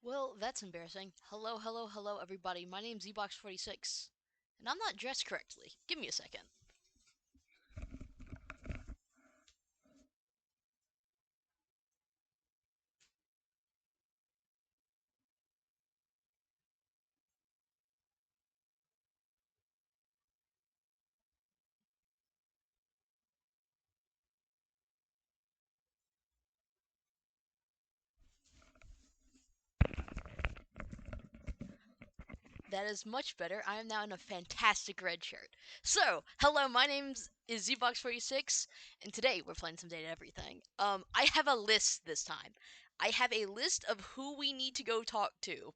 Well, that's embarrassing. Hello, hello, hello, everybody. My name's Zbox46, and I'm not dressed correctly. Give me a second. That is much better. I am now in a fantastic red shirt. So, hello, my name's is Zbox46, and today we're playing some Date Everything. I have a list this time. I have a list of who we need to go talk to,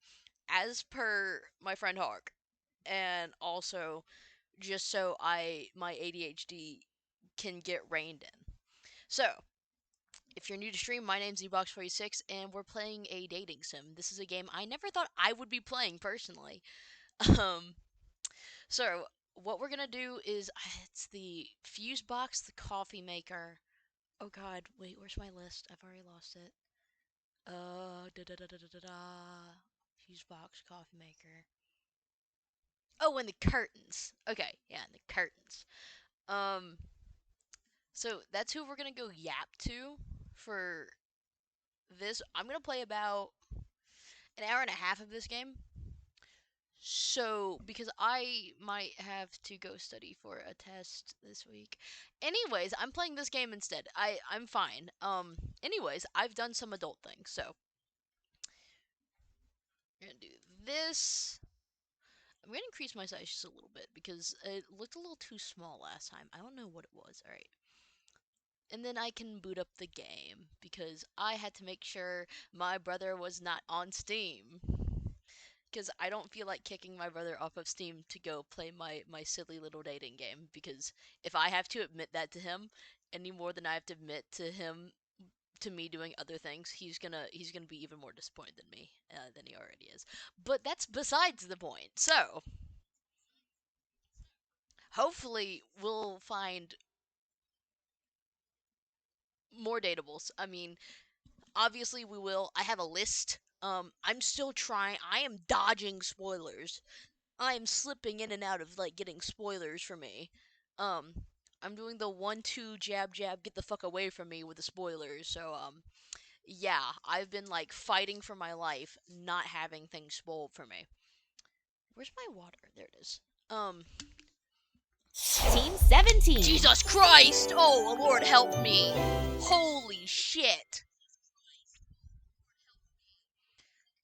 as per my friend Hawk, and also just so my ADHD can get reined in. So, if you're new to stream, my name's Ebox46, and we're playing a dating sim. This is a game I never thought I would be playing personally. Um, so what we're gonna do is it's the fuse box, the coffee maker. Oh God, wait, where's my list? I've already lost it. Da da da da da da da. Fuse box, coffee maker. Oh, and the curtains. Okay, yeah, and the curtains. Um, so that's who we're gonna go yap to for this. I'm gonna play about an hour and a half of this game. So, because I might have to go study for a test this week. Anyways, I'm playing this game instead. I'm fine. Anyways, I've done some adult things. So, I'm going to do this. I'm going to increase my size just a little bit because it looked a little too small last time. I don't know what it was. All right. And then I can boot up the game because I had to make sure my brother was not on Steam. Because I don't feel like kicking my brother off of Steam to go play my silly little dating game. Because if I have to admit that to him any more than I have to admit to me doing other things, he's gonna be even more disappointed than me than he already is. But that's besides the point. So hopefully we'll find more dateables. I mean, obviously we will. I have a list. I'm still trying. I am dodging spoilers. I am slipping in and out of like getting spoilers for me. Um, I'm doing the 1-2 jab jab get the fuck away from me with the spoilers. So yeah, I've been like fighting for my life, not having things spoiled for me. Where's my water? There it is. Team 17. Jesus Christ! Oh Lord, help me! Holy shit!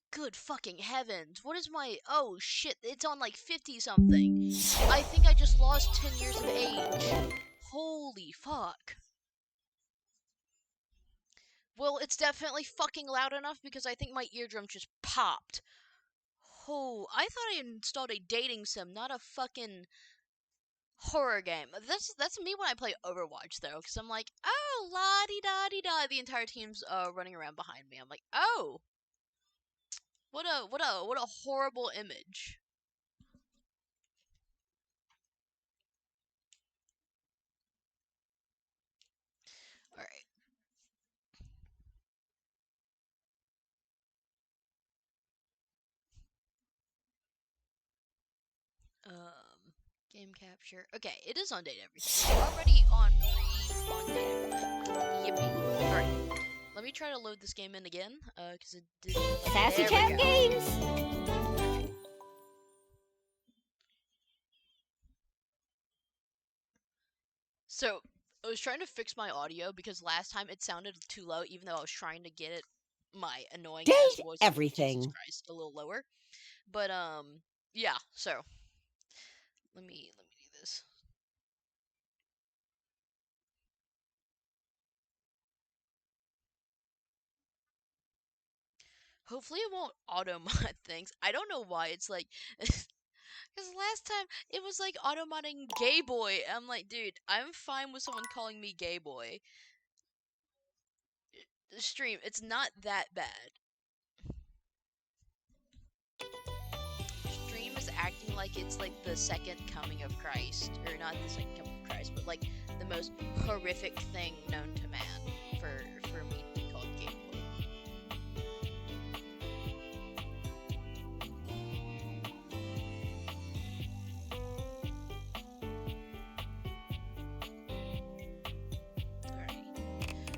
Good fucking heavens! What is my? Oh shit! It's on like 50 something. I think I just lost 10 years of age. Holy fuck. Well, it's definitely fucking loud enough because I think my eardrum just popped. Oh, I thought I installed a dating sim, not a fucking horror game. That's me when I play Overwatch though, because I'm like, oh, la di da di da. The entire team's running around behind me. I'm like, oh, what a horrible image. All right. Game capture. Okay, it is on date everything. It's already on date everything. Yippee. All right. Let me try to load this game in again, because it didn't. Sassy There Chat we go. Games. So I was trying to fix my audio because last time it sounded too low, even though I was trying to get it my annoying ass Date voice of Jesus Everything. Christ a little lower. But yeah. So let me do this. Hopefully it won't auto mod things. I don't know why it's like. Because last time it was like auto modding gay boy. I'm like, dude, I'm fine with someone calling me gay boy. The stream, it's not that bad. Stream is acting like it's like the second coming of Christ, or not the second coming of Christ, but like the most horrific thing known to man for me to be called gay boy.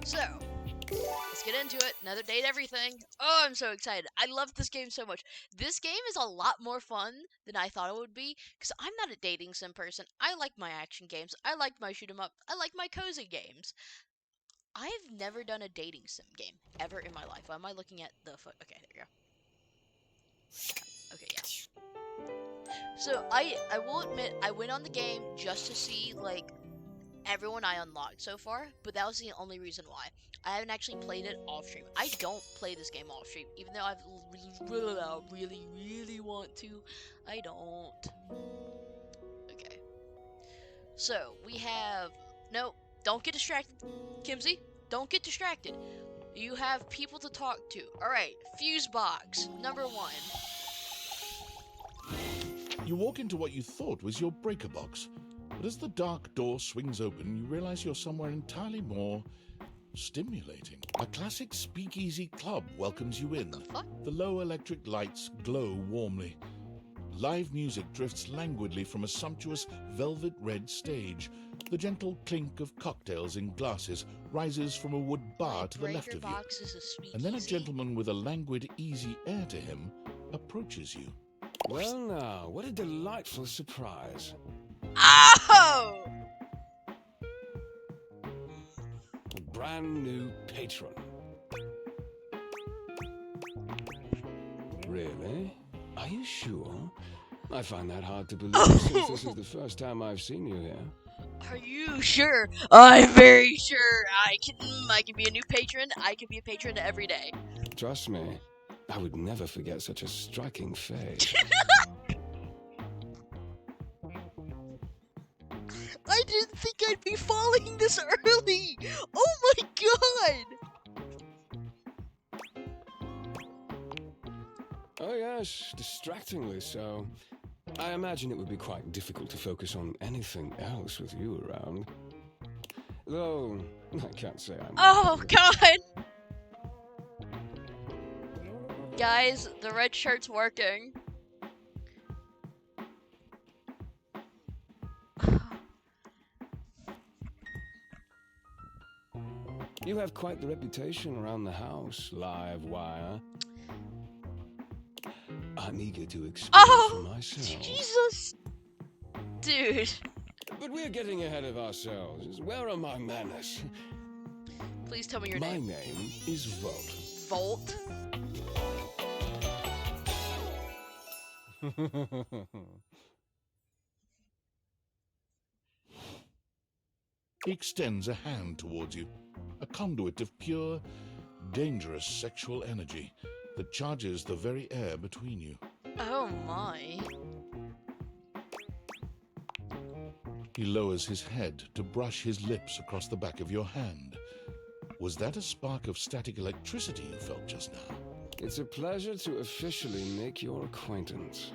So, let's get into it. Another Date Everything. Oh, I'm so excited. I love this game so much. This game is a lot more fun than I thought it would be, because I'm not a dating sim person. I like my action games. I like my shoot 'em up. I like my cozy games. I've never done a dating sim game ever in my life. Why am I looking at the foot? Okay, there you go. Yeah. Okay, yeah. So I will admit I went on the game just to see like everyone I unlocked so far, but that was the only reason why. I haven't actually played it off stream. I don't play this game off stream, even though I've really want to. I don't. Okay. So we have no. Don't get distracted, Kimsey. Don't get distracted. You have people to talk to. All right. Fuse box number 1. You walk into what you thought was your breaker box, but as the dark door swings open, you realize you're somewhere entirely more stimulating. A classic speakeasy club welcomes you in. The fuck? The low electric lights glow warmly. Live music drifts languidly from a sumptuous velvet red stage. The gentle clink of cocktails in glasses rises from a wood bar to the left of you. Box is a speakeasy. And then a gentleman with a languid, easy air to him approaches you. Well now, what a delightful surprise. Oh! A brand new patron. Really? Are you sure? I find that hard to believe since this is the first time I've seen you here. Are you sure? I'm very sure. I can be a new patron. I can be a patron every day. Trust me, I would never forget such a striking face. I didn't think I'd be falling this early. Oh my god. Oh yes, distractingly so. I imagine it would be quite difficult to focus on anything else with you around. Though, I can't say I'm... Oh god. Guys, the red shirt's working. You have quite the reputation around the house, live wire. I'm eager to experience for myself. Jesus! Dude. But we're getting ahead of ourselves. Where are my manners? Please tell me your My name. name is Volt. Volt? He extends a hand towards you, a conduit of pure, dangerous sexual energy that charges the very air between you. Oh my. He lowers his head to brush his lips across the back of your hand. Was that a spark of static electricity you felt just now? It's a pleasure to officially make your acquaintance.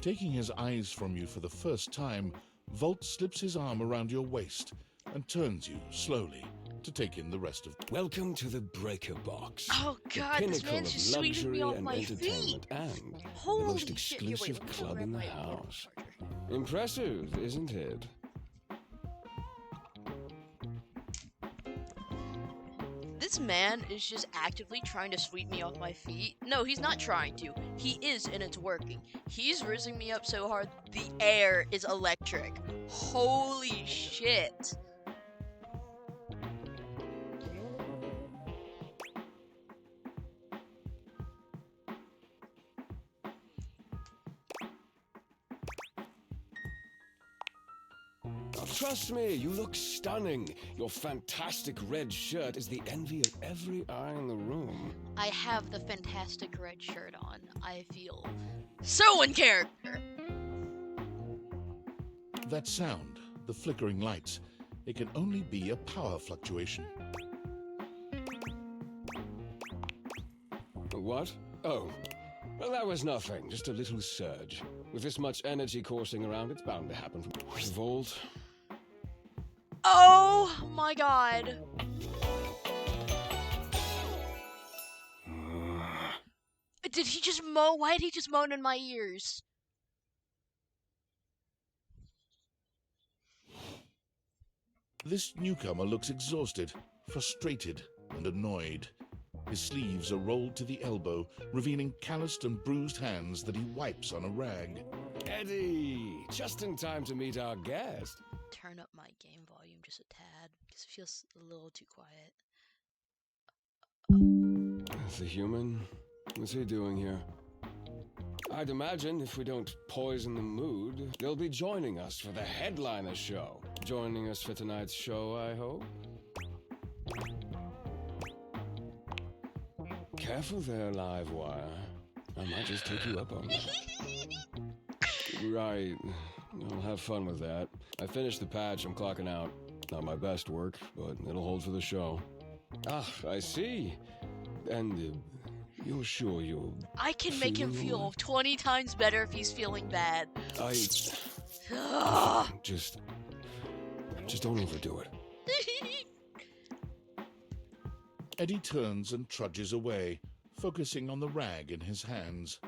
Taking his eyes from you for the first time, Volt slips his arm around your waist and turns you slowly to take in the rest of... Welcome to the Breaker Box. Oh the god, this pinnacle man's of just sweeping luxury me off and my feet. entertainment and Holy the most shit. Here, exclusive wait, club in the wait, house. Impressive, isn't it? This man is just actively trying to sweep me off my feet. No, he's not trying to. He is, and it's working. He's rizzing me up so hard, the air is electric. Holy shit. Oh, trust me, you look stunning. Your fantastic red shirt is the envy of every eye in the room. I have the fantastic red shirt on. I feel so in character. That sound, the flickering lights, it can only be a power fluctuation. What? Oh, well, that was nothing. Just a little surge. With this much energy coursing around, it's bound to happen. Volt. Oh my god. Did he just moan? Why did he just moan in my ears? This newcomer looks exhausted, frustrated, and annoyed. His sleeves are rolled to the elbow, revealing calloused and bruised hands that he wipes on a rag. Eddie, just in time to meet our guest. Turn up my game volume just a tad, because it feels a little too quiet. The human? What's he doing here? I'd imagine if we don't poison the mood, they'll be joining us for the headliner show. Joining us for tonight's show, I hope. Careful there, Livewire. I might just take you up on it. Right. I'll have fun with that. I finished the patch, I'm clocking out. Not my best work, but it'll hold for the show. Ah, I see. And you're sure you're... I can make him feeling feel alright? 20 times better if he's feeling bad. Ugh. Just don't overdo it. Eddie turns and trudges away, focusing on the rag in his hands.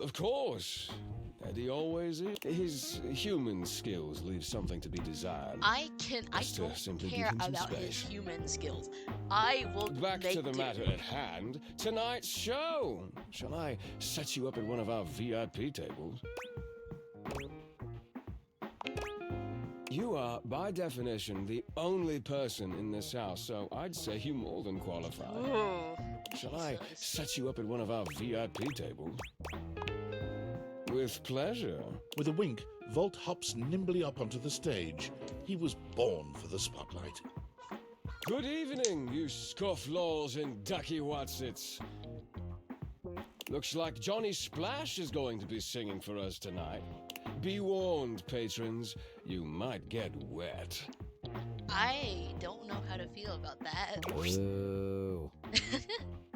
Of course. Eddie always is. His human skills leave something to be desired. I Best to don't simply give care him some about his space. human skills. I will Back make to the do. matter at hand. Tonight's show. Shall I set you up at one of our VIP tables? You are, by definition, the only person in this house, so I'd say you more than qualify. Ooh, Shall I Jesus. set you up at one of our VIP tables? With pleasure. With a wink, Volt hops nimbly up onto the stage. He was born for the spotlight. Good evening, you scofflaws and ducky watsits. Looks like Johnny Splash is going to be singing for us tonight. Be warned, patrons, you might get wet. I don't know how to feel about that. Ooh.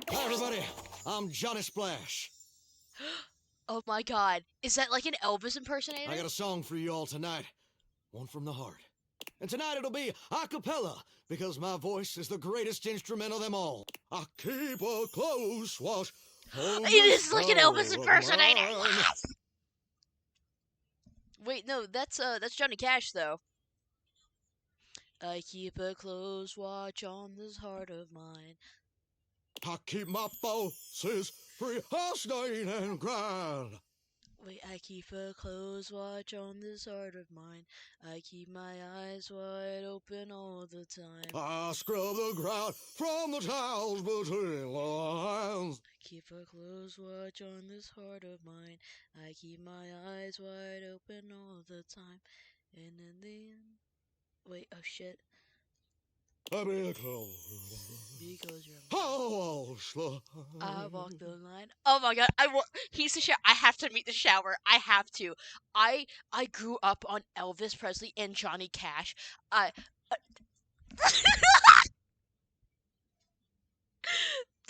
Hi, everybody. I'm Johnny Splash. Oh my god. Is that like an Elvis impersonator? I got a song for you all tonight. One from the heart. And tonight it'll be a cappella, because my voice is the greatest instrument of them all. I keep a close watch. It is like an Elvis impersonator. Yes! Wait, no, that's Johnny Cash though. I keep a close watch on this heart of mine. I keep my pulses free, hustling and grind. Wait, I keep a close watch on this heart of mine. I keep my eyes wide open all the time. I scrub the ground from the tiles between the lines. I keep a close watch on this heart of mine. I keep my eyes wide open all the time. And in the end... Wait, oh shit. I be close. Because you're... Oh, slow. I walk the line. Oh my god, he's the shower. I have to meet the shower. I have to. I grew up on Elvis Presley and Johnny Cash.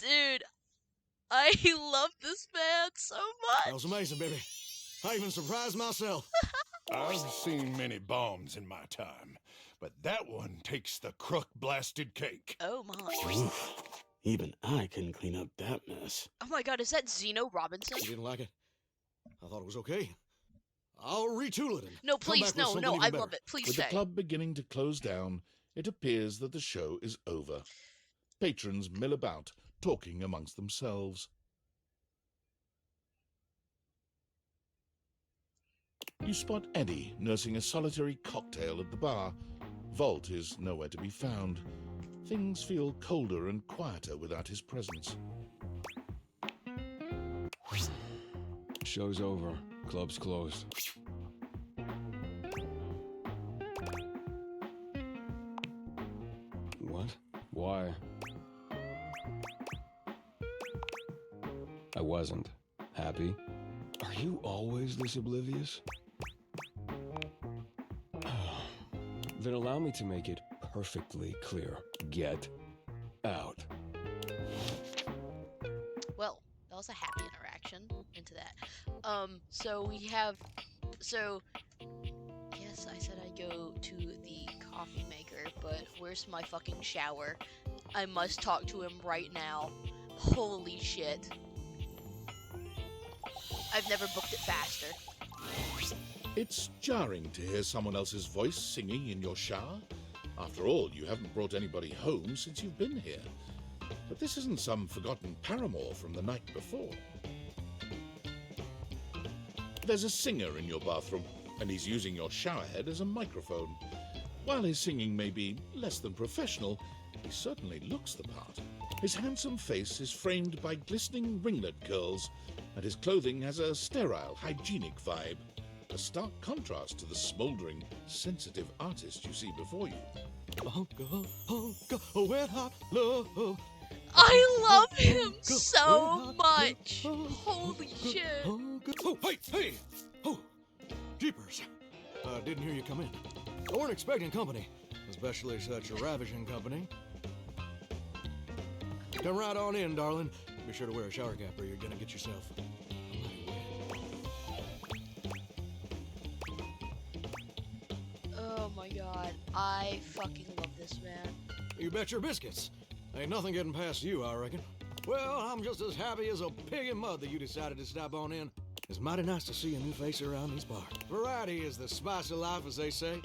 Dude, I love this man so That was much. amazing, baby. I even surprised myself. I've seen many bombs in my time, but that one takes the crook-blasted cake. Oh my. Oof. Even I couldn't clean up that mess. Oh my god, is that Zeno Robinson? You didn't like it? I thought it was okay. I'll retool it. And No, come please, back with no, something no, even I better. love it. Please With the say. club beginning to close down, it appears that the show is over. Patrons mill about, talking amongst themselves. You spot Eddie nursing a solitary cocktail at the bar. Volt is nowhere to be found. Things feel colder and quieter without his presence. Show's over. Club's closed. What? Why? I wasn't. Happy? Are you always this oblivious? Then allow me to make it perfectly clear. Get out. Well, that was a happy interaction into that. So we have, yes, I said I'd go to the coffee maker, but where's my fucking shower? I must talk to him right now. Holy shit. I've never booked it faster. It's jarring to hear someone else's voice singing in your shower. After all, you haven't brought anybody home since you've been here. But this isn't some forgotten paramour from the night before. There's a singer in your bathroom, and he's using your showerhead as a microphone. While his singing may be less than professional, he certainly looks the part. His handsome face is framed by glistening ringlet curls, and his clothing has a sterile, hygienic vibe. A stark contrast to the smouldering, sensitive artist you see before you. Wet hot love. I love him so much. Holy shit. Oh, hey! Oh, jeepers. Didn't hear you come in. I weren't expecting company, especially such a ravishing company. Come right on in, darling. Be sure to wear a shower cap or you're gonna get yourself a mighty wet. Oh my god. I fucking love this man. You bet your biscuits. Ain't nothing getting past you, I reckon. Well, I'm just as happy as a pig in mud that you decided to stop on in. It's mighty nice to see a new face around these parts. Variety is the spice of life, as they say.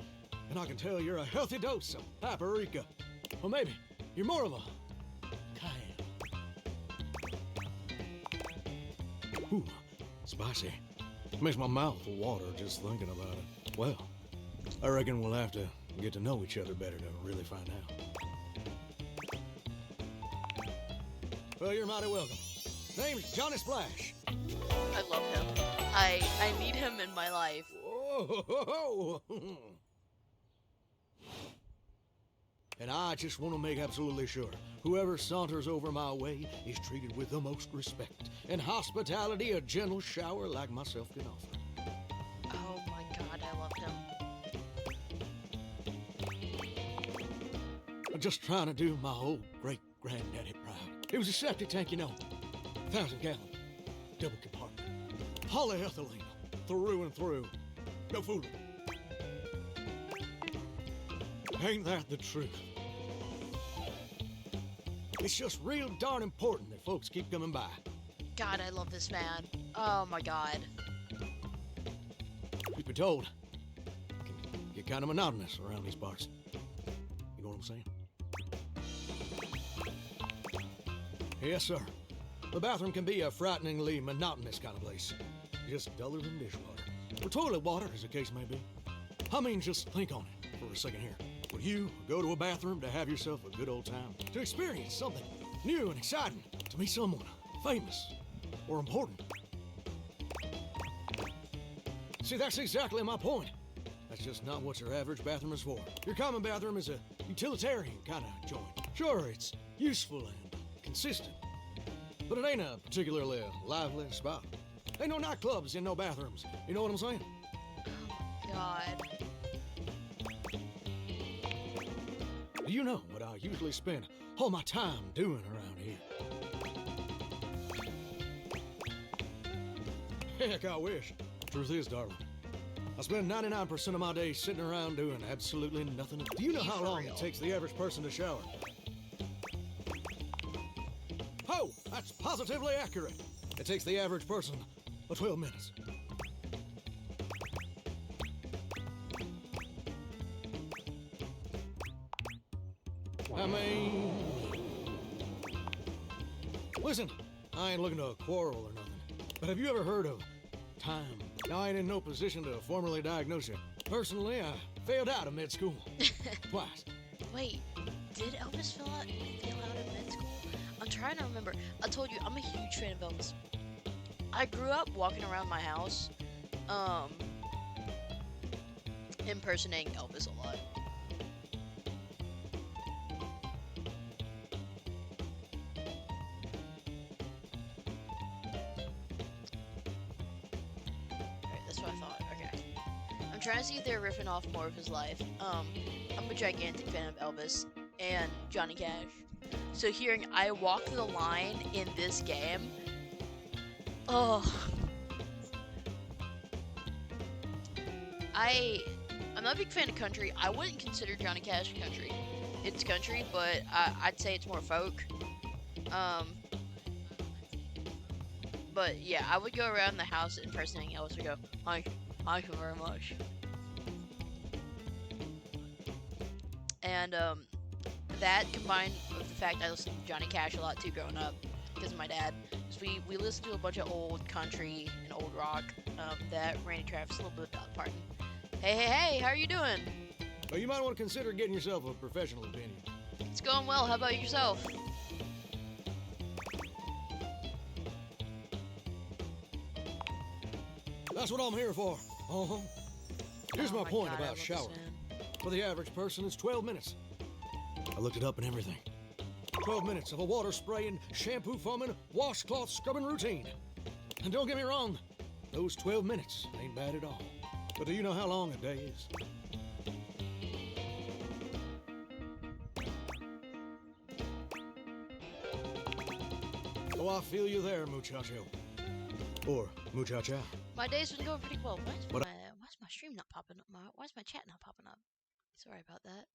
And I can tell you're a healthy dose of paprika. Or maybe you're more of a cayenne. Ooh, spicy. Makes my mouth water just thinking about it. Well, I reckon we'll have to get to know each other better to really find out. Well, you're mighty welcome. Name's Johnny Splash. I love him. I need him in my life. Whoa. And I just want to make absolutely sure whoever saunters over my way is treated with the most respect and hospitality a gentle shower like myself can offer. Oh my god, I love him. I'm just trying to do my old great-granddaddy proud. It was a septic tank, you know. 1,000-gallon, double compartment. Polyethylene, through and through. No fooling. Ain't that the truth? It's just real darn important that folks keep coming by. God, I love this man. Oh my god. Truth be told, it can get kind of monotonous around these parts. You know what I'm saying? Yes, sir. The bathroom can be a frighteningly monotonous kind of place. Just duller than dishwater. Or toilet water, as the case may be. I mean, just think on it for a second here. Would you go to a bathroom to have yourself a good old time? To experience something new and exciting? To meet someone famous or important? See, that's exactly my point. That's just not what your average bathroom is for. Your common bathroom is a utilitarian kind of joint. Sure, it's useful and consistent, but it ain't a particularly lively spot. Ain't no nightclubs in no bathrooms. You know what I'm saying? God. Do you know what I usually spend all my time doing around here? Heck, I wish. Truth is, darling, I spend 99% of my day sitting around doing absolutely nothing. Do you know how long it takes the average person to shower? Oh, that's positively accurate. It takes the average person 12 minutes. I mean... Listen, I ain't looking to quarrel or nothing, but have you ever heard of time? Now, I ain't in no position to formally diagnose you. Personally, I failed out of med school. Twice. Wait, did Elvis fail out of med school? I'm trying to remember. I told you, I'm a huge fan of Elvis. I grew up walking around my house, impersonating Elvis a lot. Alright, that's what I thought. Okay. I'm trying to see if they're riffing off more of his life. I'm a gigantic fan of Elvis and Johnny Cash. So hearing I Walk the Line in this game, oh. I'm not a big fan of country. I wouldn't consider Johnny Cash country. It's country, but I'd say it's more folk. But yeah, I would go around the house impersonating Elvis and go, thank you very much. And that combined with the fact I listened to Johnny Cash a lot too growing up because of my dad. So we listened to a bunch of old country and old rock that Randy Travis, a little bit of Dolly Parton. Hey, how are you doing? Well, you might want to consider getting yourself a professional opinion. It's going well. How about yourself? That's what I'm here for. Uh-huh. Here's Oh my point God, I about love this showering. man. For the average person, it's 12 minutes. I looked it up and everything. 12 minutes of a water spraying, shampoo foaming, washcloth scrubbing routine. And don't get me wrong, those 12 minutes ain't bad at all. But do you know how long a day is? Oh, I feel you there, muchacho. Or muchacha. My day's been going pretty well. What- Why's my stream not popping up? Why's my chat not popping up? Sorry about that.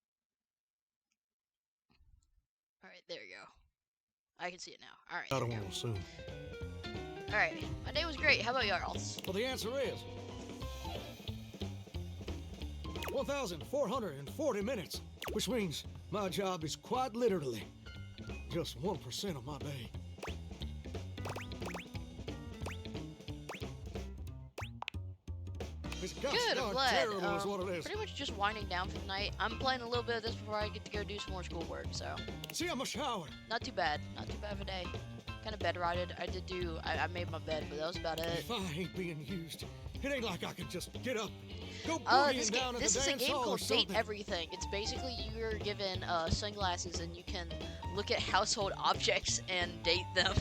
Alright, there you go. I can see it now. Alright, I there don't we want to assume. go. Alright, my day was great. How about y'all's? Well, the answer is 1,440 minutes, which means my job is quite literally just 1% of my day. It's gosh Good, I'm darn glad. terrible is what it is. Pretty much just winding down for the night. I'm playing a little bit of this before I get to go do some more schoolwork, so See, I'm a shower. not too bad. Not too bad of a day. Kind of bed rotted. I made my bed, but that was about it. If I ain't being used, it ain't like I can just get up, go This boogieing down at this the is a dance game hall or called Date something. Everything. It's basically you're given sunglasses and you can look at household objects and date them.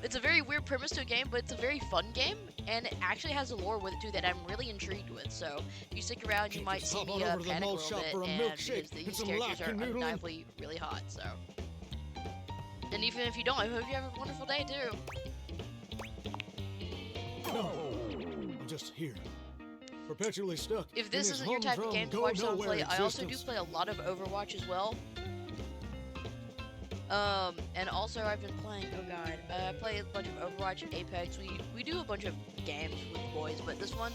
It's a very weird premise to a game, but it's a very fun game, and it actually has a lore with it too that I'm really intrigued with. So if you stick around, you Can't might just see hop me on over to the panic a mall little shop bit, for a and milkshake because and these some characters are Latin noodling. undeniably really hot. So, and even if you don't, I hope you have a wonderful day too. No, I'm just here, perpetually stuck. If in this isn't your type of humdrum, game to watch someone go-nowhere play, I also do existence. play a lot of Overwatch as well. And also I've been playing, oh god, I play a bunch of Overwatch and Apex. We do a bunch of games with the boys, but this one,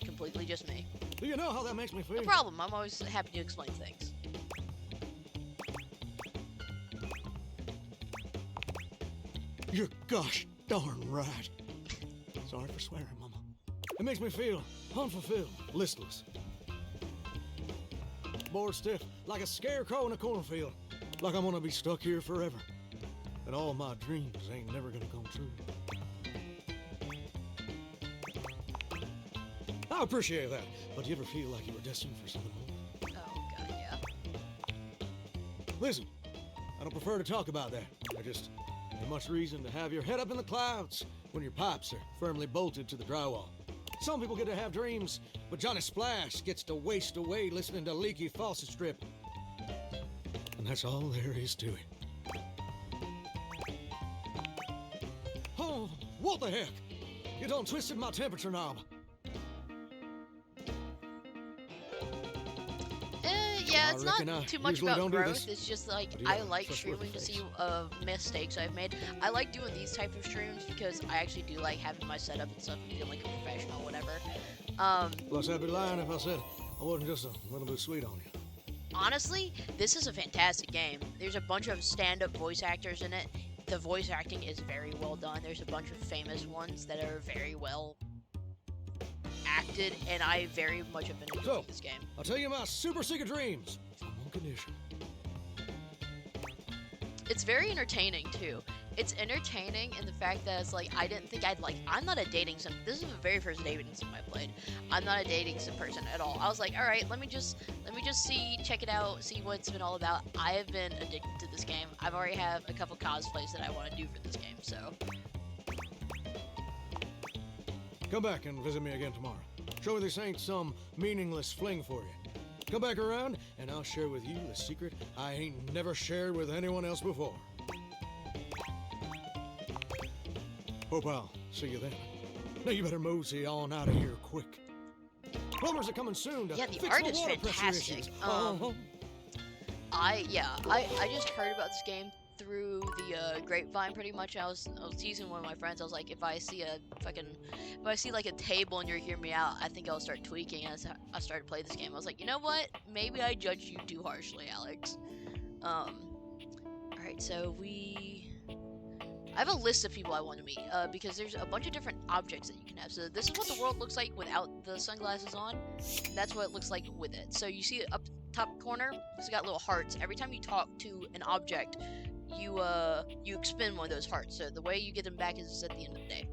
completely just me. Do you know how that makes me feel? No problem, I'm always happy to explain things. You're gosh darn right. Sorry for swearing, Mama. It makes me feel unfulfilled, listless. Bored stiff, like a scarecrow in a cornfield. Like I'm gonna be stuck here forever. And all my dreams ain't never gonna come true. I appreciate that, but do you ever feel like you were destined for something more? Oh god, yeah. Listen, I don't prefer to talk about that. I just ain't much reason to have your head up in the clouds when your pipes are firmly bolted to the drywall. Some people get to have dreams, but Johnny Splash gets to waste away listening to leaky faucet strip. And that's all there is to it. Oh, what the heck? You done twisted my temperature knob. Yeah, I it's reckon I not too much usually about don't do growth. this, It's just like but you I gotta like trust with streaming the to see face. mistakes I've made. I like doing these type of streams because I actually do like having my setup and stuff and feeling like a professional, whatever. Plus, I'd be lying if I said I wasn't just a little bit sweet on you. Honestly, this is a fantastic game. There's a bunch of stand-up voice actors in it. The voice acting is very well done. There's a bunch of famous ones that are very well acted, and I very much have been enjoying this game. I'll tell you my super secret dreams. On one condition. It's very entertaining too. It's entertaining in the fact that it's like I didn't think I'd like. I'm not a dating sim. This is the very first dating sim I played. I'm not a dating sim person at all. I was like, all right, let me just see, check it out, see what it's been all about. I have been addicted to this game. I've already have a couple cosplays that I want to do for this game. So Come back and visit me again tomorrow. Show me this ain't some meaningless fling for you. Come back around, and I'll share with you the secret I ain't never shared with anyone else before. Hope I'll see you then. Now you better mosey on out of here quick. Plumbers are coming soon to Yeah, the fix art my is water pressure fantastic. issues. I just heard about this game through the grapevine pretty much. I was teasing one of my friends. I was like, if I see like a table and you're hearing me out, I think I'll start tweaking. As I started to play this game, I was like, you know what? Maybe I judged you too harshly, Alex. All right, so I have a list of people I want to meet, because there's a bunch of different objects that you can have. So this is what the world looks like without the sunglasses on. And that's what it looks like with it. So you see up top corner, it's got little hearts. Every time you talk to an object, you expend one of those hearts. So the way you get them back is at the end of the day.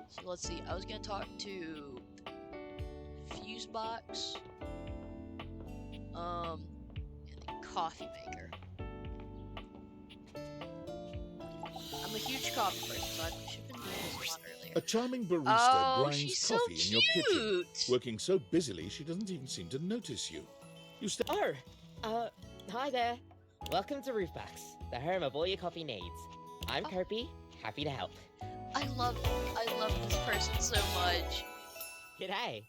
So let's see. I was gonna talk to Fuse Box, and the coffee maker. I'm a huge coffee person, so I should have been doing this a lot earlier. A charming barista Oh, grinds she's so coffee in your kitchen, cute. working so busily she doesn't even seem to notice you. You step Hi there. Welcome to Roofbox, the home of all your coffee needs. I'm Kirby, happy to help. I love this person so much. G'day.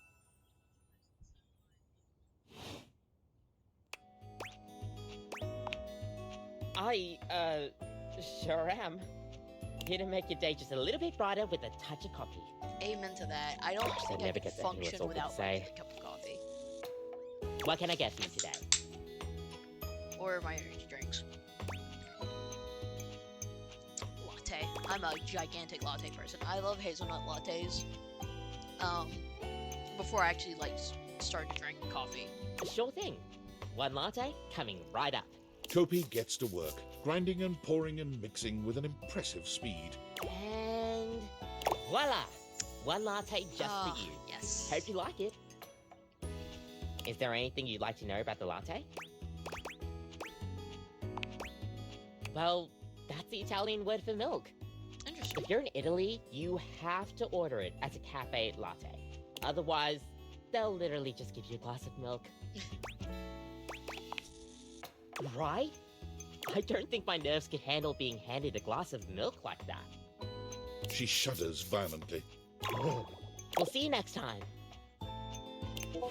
I, sure am. Here to make your day just a little bit brighter with a touch of coffee. Amen to that. I don't think I never could get to hear what function someone without say. my cup of coffee What can I get for you today? or my energy drinks. Latte. I'm a gigantic latte person. I love hazelnut lattes. Before I actually start to drink coffee. Sure thing. One latte coming right up. Kopi gets to work, grinding and pouring and mixing with an impressive speed. And voila! One latte just for you. Yes. Hope you like it. Is there anything you'd like to know about the latte? Well, that's the Italian word for milk. Interesting. If you're in Italy, you have to order it as a cafe latte. Otherwise, they'll literally just give you a glass of milk. Right? I don't think my nerves could handle being handed a glass of milk like that. She shudders violently. We'll see you next time. Oh.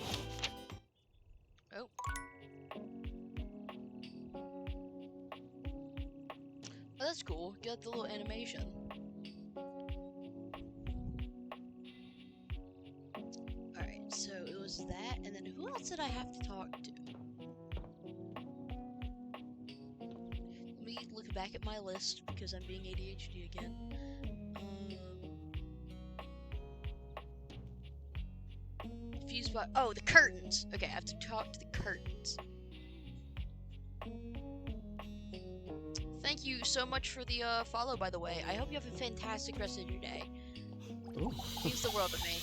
Oh, that's cool. Get the little animation. Alright, so it was that, and then who else did I have to talk to? Let me look back at my list because I'm being ADHD again. Fuse box. Oh, the curtains. Okay, I have to talk to the curtains. Thank you so much for the follow, by the way. I hope you have a fantastic rest of your day. Means the world to me.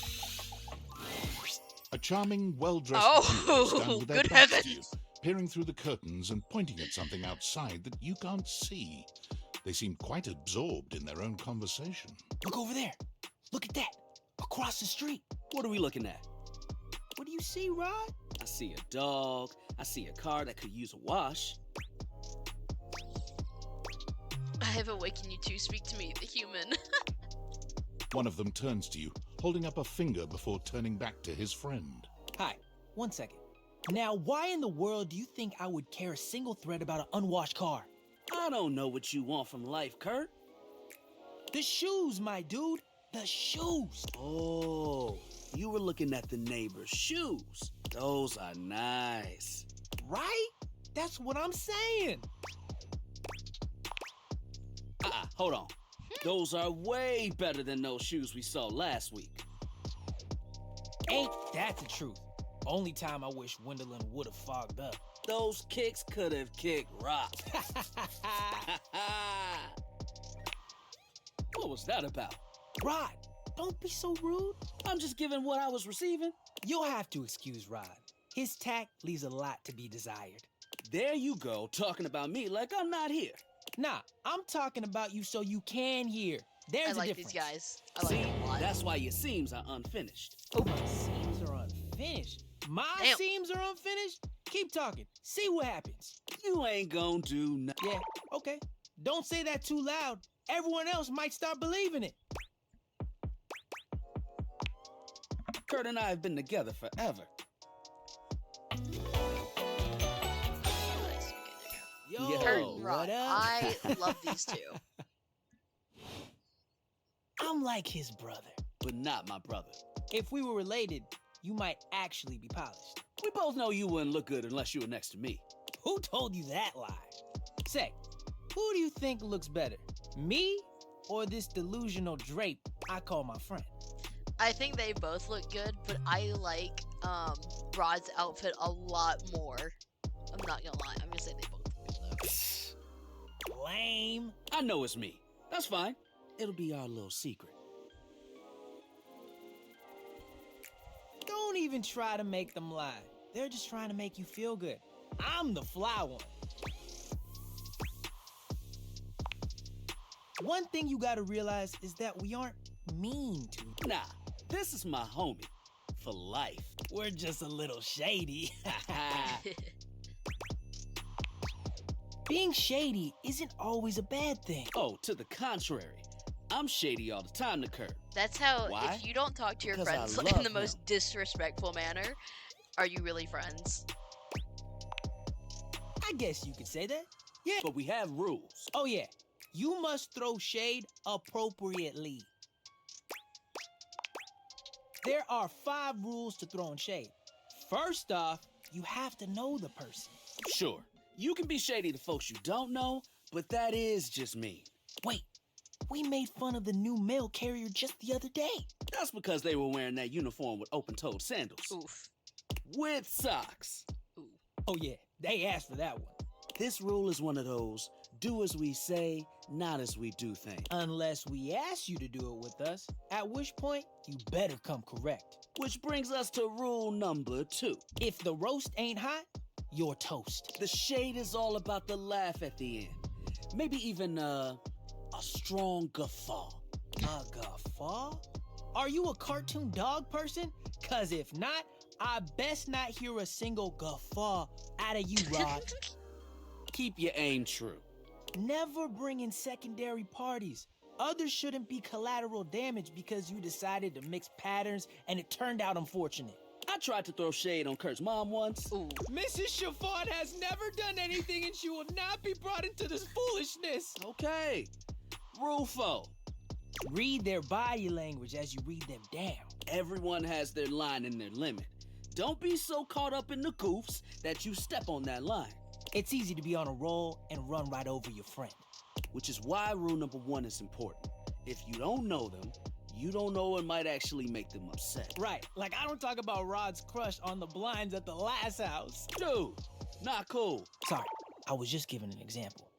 A charming, well-dressed Oh, duo stand with their good backs to heavens. you, peering through the curtains and pointing at something outside that you can't see. They seem quite absorbed in their own conversation. Look over there. Look at that. Across the street. What are we looking at? What do you see, Rod? I see a dog. I see a car that could use a wash. I have awakened you to speak to me, the human. One of them turns to you, holding up a finger before turning back to his friend. Hi. 1 second. Now, why in the world do you think I would care a single thread about an unwashed car? I don't know what you want from life, Kurt. The shoes, my dude. The shoes. Oh, you were looking at the neighbor's shoes. Those are nice. Right? That's what I'm saying. Hold on. Those are way better than those shoes we saw last week. Ain't that the truth? Only time I wish Wendelin would have fogged up. Those kicks could have kicked rock. What was that about? Rod, don't be so rude. I'm just giving what I was receiving. You'll have to excuse Rod. His tact leaves a lot to be desired. There you go, talking about me like I'm not here. Nah, I'm talking about you so you can hear. There's I a like difference. these guys. I like them a lot. That's why your seams are unfinished. Oh, my seams are unfinished? My Damn. seams are unfinished? Keep talking. See what happens. You ain't gonna do nothing. Yeah, okay. Don't say that too loud. Everyone else might start believing it. Kurt and I have been together forever. Nice. Okay, there you go. Yo, Kurt and what Rod. up? I love these two. I'm like his brother. But not my brother. If we were related, you might actually be polished. We both know you wouldn't look good unless you were next to me. Who told you that lie? Say, who do you think looks better? Me or this delusional drape I call my friend? I think they both look good, but I like Rod's outfit a lot more. I'm not gonna lie. I'm gonna say they both look good though. Lame. I know it's me. That's fine. It'll be our little secret. Don't even try to make them lie. They're just trying to make you feel good. I'm the fly one. One thing you gotta realize is that we aren't mean to each other. Nah, this is my homie. For life. We're just a little shady. Being shady isn't always a bad thing. Oh, to the contrary. I'm shady all the time to Kurt. That's how, Why? if you don't talk to your 'Cause I friends in love the most him. disrespectful manner, are you really friends? I guess you could say that. Yeah, but we have rules. Oh yeah, you must throw shade appropriately. There are 5 rules to throwing shade. First off, you have to know the person. Sure, you can be shady to folks you don't know, but that is just mean. Wait, we made fun of the new mail carrier just the other day. That's because they were wearing that uniform with open-toed sandals. Oof. With socks. Ooh. Oh yeah, they asked for that one. This rule is one of those, do as we say, not as we do things. Unless we ask you to do it with us, at which point you better come correct. Which brings us to rule number 2. If the roast ain't hot, you're toast. The shade is all about the laugh at the end. Maybe even a strong guffaw. A guffaw? Are you a cartoon dog person? Cause if not, I best not hear a single guffaw out of you, Rod. Keep your aim true. Never bring in secondary parties. Others shouldn't be collateral damage because you decided to mix patterns and it turned out unfortunate. I tried to throw shade on Kurt's mom once. Ooh. Mrs. Chiffon has never done anything and she will not be brought into this foolishness. Okay. Rule 4. Read their body language as you read them down. Everyone has their line and their limit. Don't be so caught up in the goofs that you step on that line. It's easy to be on a roll and run right over your friend. Which is why rule number 1 is important. If you don't know them, you don't know what might actually make them upset. Right, like I don't talk about Rod's crush on the blinds at the last house. Dude, not cool. Sorry, I was just giving an example.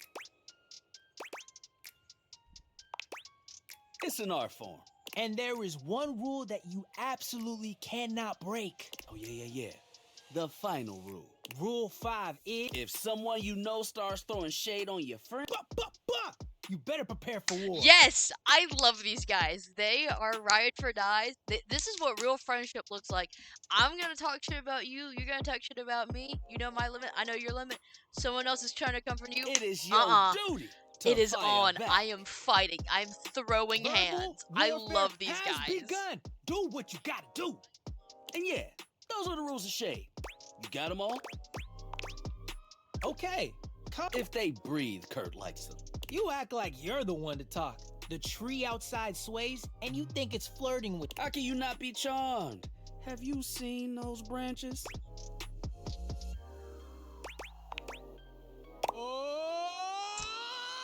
It's an art form. And there is one rule that you absolutely cannot break. Oh, yeah. The final rule. Rule 5 is... If someone you know starts throwing shade on your friend, you better prepare for war. Yes, I love these guys. They are ride for dies. This is what real friendship looks like. I'm gonna talk shit about you. You're gonna talk shit about me. You know my limit. I know your limit. Someone else is trying to come for you. it is your duty to It is fire on. back. I am fighting. I'm throwing Verbal hands. I warfare love these has guys. begun. Do what you gotta do. And yeah, those are the rules of shade. You got them all? Okay, If they breathe, Kurt likes them. you act like you're the one to talk. The tree outside sways, and you think it's flirting with How can you not be charmed? Have you seen those branches?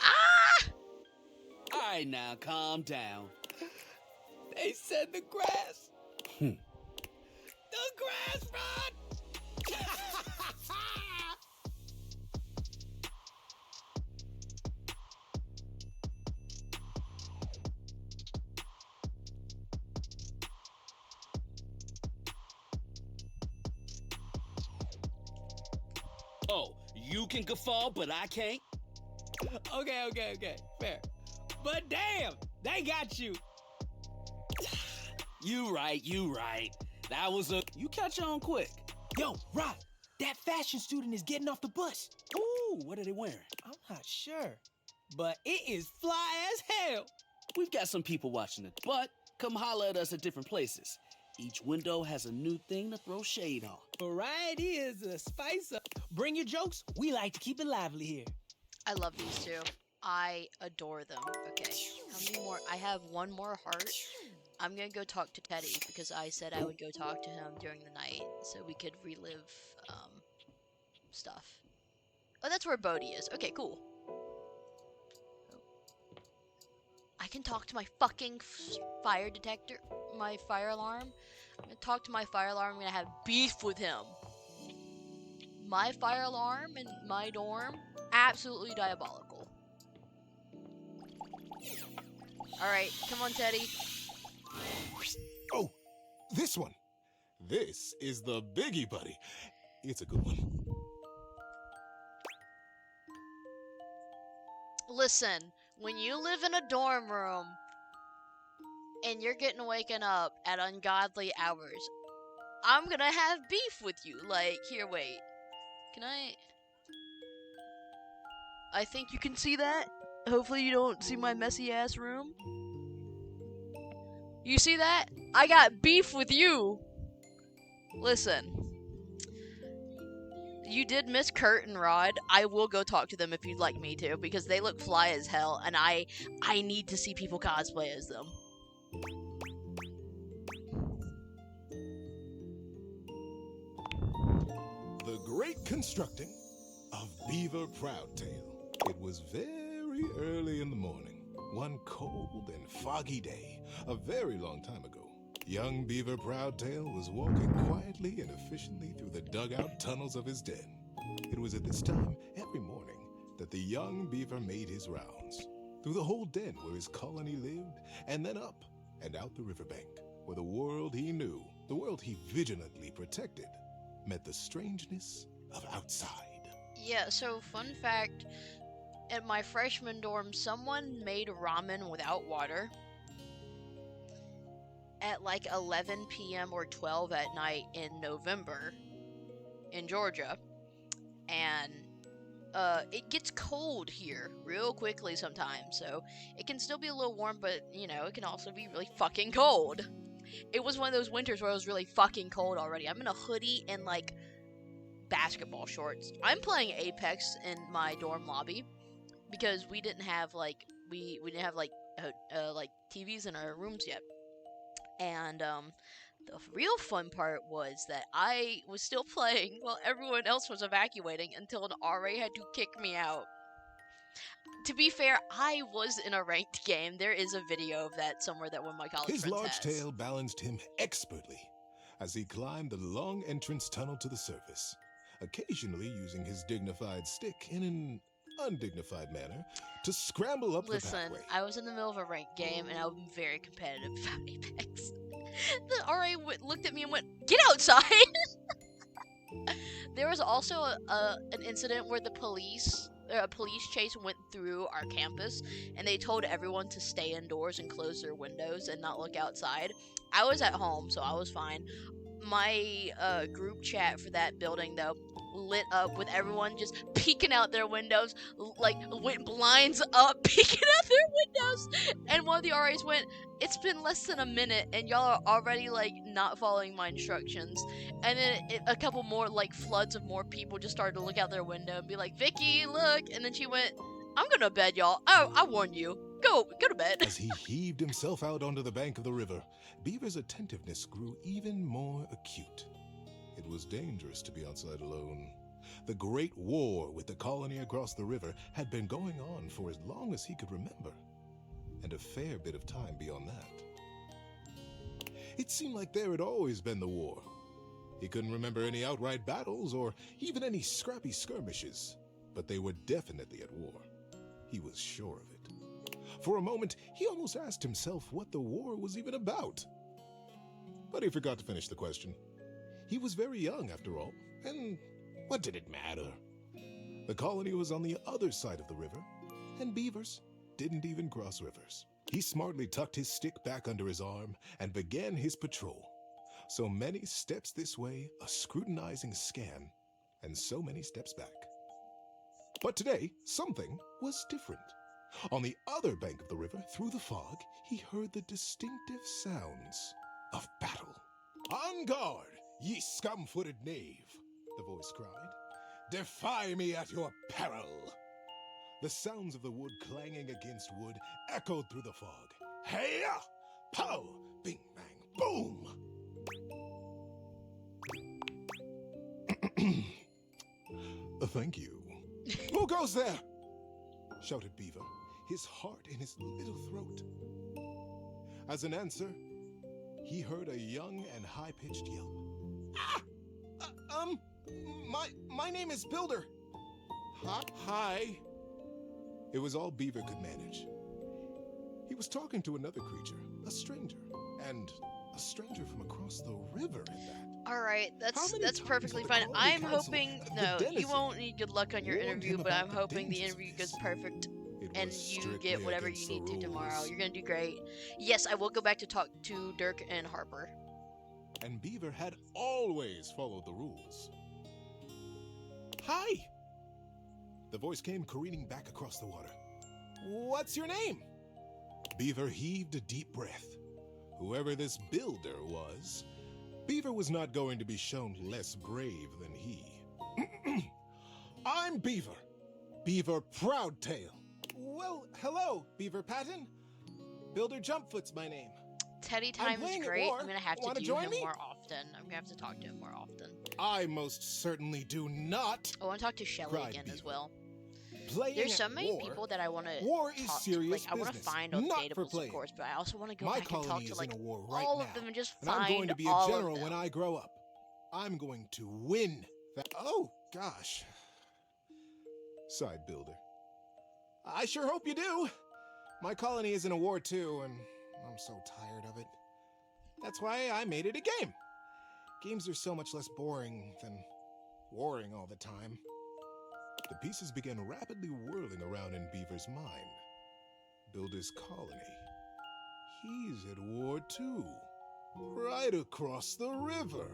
Ah! All right, now calm down. They said the grass. Hmm. The grass, Rod! Oh, you can guffaw, but I can't? Okay, fair. But damn, they got you. You right. That was a... You catch on quick. Yo, Rod, that fashion student is getting off the bus. Ooh, what are they wearing? I'm not sure, but it is fly as hell. We've got some people watching it, but come holler at us at different places. Each window has a new thing to throw shade on. Variety is a spice up. Bring your jokes. We like to keep it lively here. I love these two. I adore them. Okay, how many more? I have one more heart. I'm gonna go talk to Teddy because I said I would go talk to him during the night so we could relive stuff. Oh, that's where Bodhi is. Okay, cool. I can talk to my fucking fire detector, my fire alarm. I'm gonna talk to my fire alarm. I'm gonna have beef with him. My fire alarm in my dorm, absolutely diabolical. Alright, come on, Teddy. Oh, this one. This is the biggie, buddy. It's a good one. Listen, when you live in a dorm room and you're getting waken up at ungodly hours, I'm gonna have beef with you. Like, here, wait. Can I think you can see that. Hopefully you don't see my messy ass room. You see that? I got beef with you. Listen. You did miss Kurt and Rod. I will go talk to them if you'd like me to, because they look fly as hell, and I need to see people cosplay as them. The great constructing of Beaver Proudtail. It was very early in the morning, one cold and foggy day, a very long time ago. Young Beaver Proudtail was walking quietly and efficiently through the dugout tunnels of his den. It was at this time every morning that the young beaver made his rounds, through the whole den where his colony lived, and then up and out the riverbank, where the world he knew, the world he vigilantly protected, met the strangeness of outside. Yeah, so fun fact, at my freshman dorm, someone made ramen without water at like 11 p.m. or 12 at night in November in Georgia. And it gets cold here real quickly sometimes, so it can still be a little warm, but, you know, it can also be really fucking cold. It was one of those winters where it was really fucking cold already. I'm in a hoodie and, like, basketball shorts. I'm playing Apex in my dorm lobby because we didn't have, like, we didn't have, like TVs in our rooms yet. And, the real fun part was that I was still playing while everyone else was evacuating until an RA had to kick me out. To be fair, I was in a ranked game. There is a video of that somewhere that one of my college His friends large has. tail balanced him expertly as he climbed the long entrance tunnel to the surface, occasionally using his dignified stick in an undignified manner to scramble up the Listen, pathway. I was in the middle of a ranked game and I'm very competitive about Apex. The RA looked at me and went, "Get outside!" There was also an incident where a police chase went through our campus, and they told everyone to stay indoors and close their windows and not look outside. I was at home, so I was fine. My group chat for that building, though, lit up with everyone just peeking out their windows, like, went blinds up, peeking out their windows. And one of the RAs went, "It's been less than a minute, and y'all are already, like, not following my instructions." And then a couple more, like, floods of more people just started to look out their window and be like, "Vicky, look." And then she went, "I'm going to bed, y'all. I warned you. Go to bed." As he heaved himself out onto the bank of the river, Beaver's attentiveness grew even more acute. It was dangerous to be outside alone. The Great War with the colony across the river had been going on for as long as he could remember, and a fair bit of time beyond that. It seemed like there had always been the war. He couldn't remember any outright battles or even any scrappy skirmishes, but they were definitely at war. He was sure of it. For a moment, he almost asked himself what the war was even about. But he forgot to finish the question. He was very young, after all, and what did it matter? The colony was on the other side of the river, and beavers didn't even cross rivers. He smartly tucked his stick back under his arm and began his patrol. So many steps this way, a scrutinizing scan, and so many steps back. But today, something was different. On the other bank of the river, through the fog, he heard the distinctive sounds of battle. On guard, ye scum-footed knave, the voice cried. Defy me at your peril. The sounds of the wood clanging against wood echoed through the fog. Hey-ya! Pow! Bing, bang, boom! Thank you. Who goes there? Shouted Beaver, his heart in his little throat. As an answer, he heard a young and high-pitched yelp. Ah! My name is Builder. Hi. It was all Beaver could manage. He was talking to another creature, a stranger, and a stranger from across the river at that. All right, that's times perfectly have the fine. Colony I'm Council, hoping the no, you denizen, won't need good luck on your warned interview, him but about I'm the hoping the dangers of interview goes this. perfect It and was you strictly get whatever you against the need to tomorrow. rules. You're gonna do great. Yes, I will go back to talk to Dirk and Harper. And Beaver had always followed the rules. Hi! The voice came careening back across the water. What's your name? Beaver heaved a deep breath. Whoever this builder was, Beaver was not going to be shown less brave than he. I'm Beaver. Beaver Proudtail. Well, hello, Beaver Patton. Builder Jumpfoot's my name. Teddy I'm time is playing at great. war. I'm gonna have to Wanna do join him me? more often. I'm gonna have to talk to him more often. I most certainly do not. I want to talk to Shelly Cried again as Beaver. well. Playing There's so at many war. people that I want to War is talk serious to. Like, I want to business, find all the not for datables, of playing. course, but I also want to go My back and talk colony to is like in a war right all now, of them and just and find I'm going to be a all general of when them. I grow up. I'm going to win. Oh, gosh. Sighed Builder. I sure hope you do. My colony is in a war too, and I'm so tired of it. That's why I made it a game. Games are so much less boring than warring all the time. The pieces began rapidly whirling around in Beaver's mind. Builder's colony. He's at war too. Right across the river.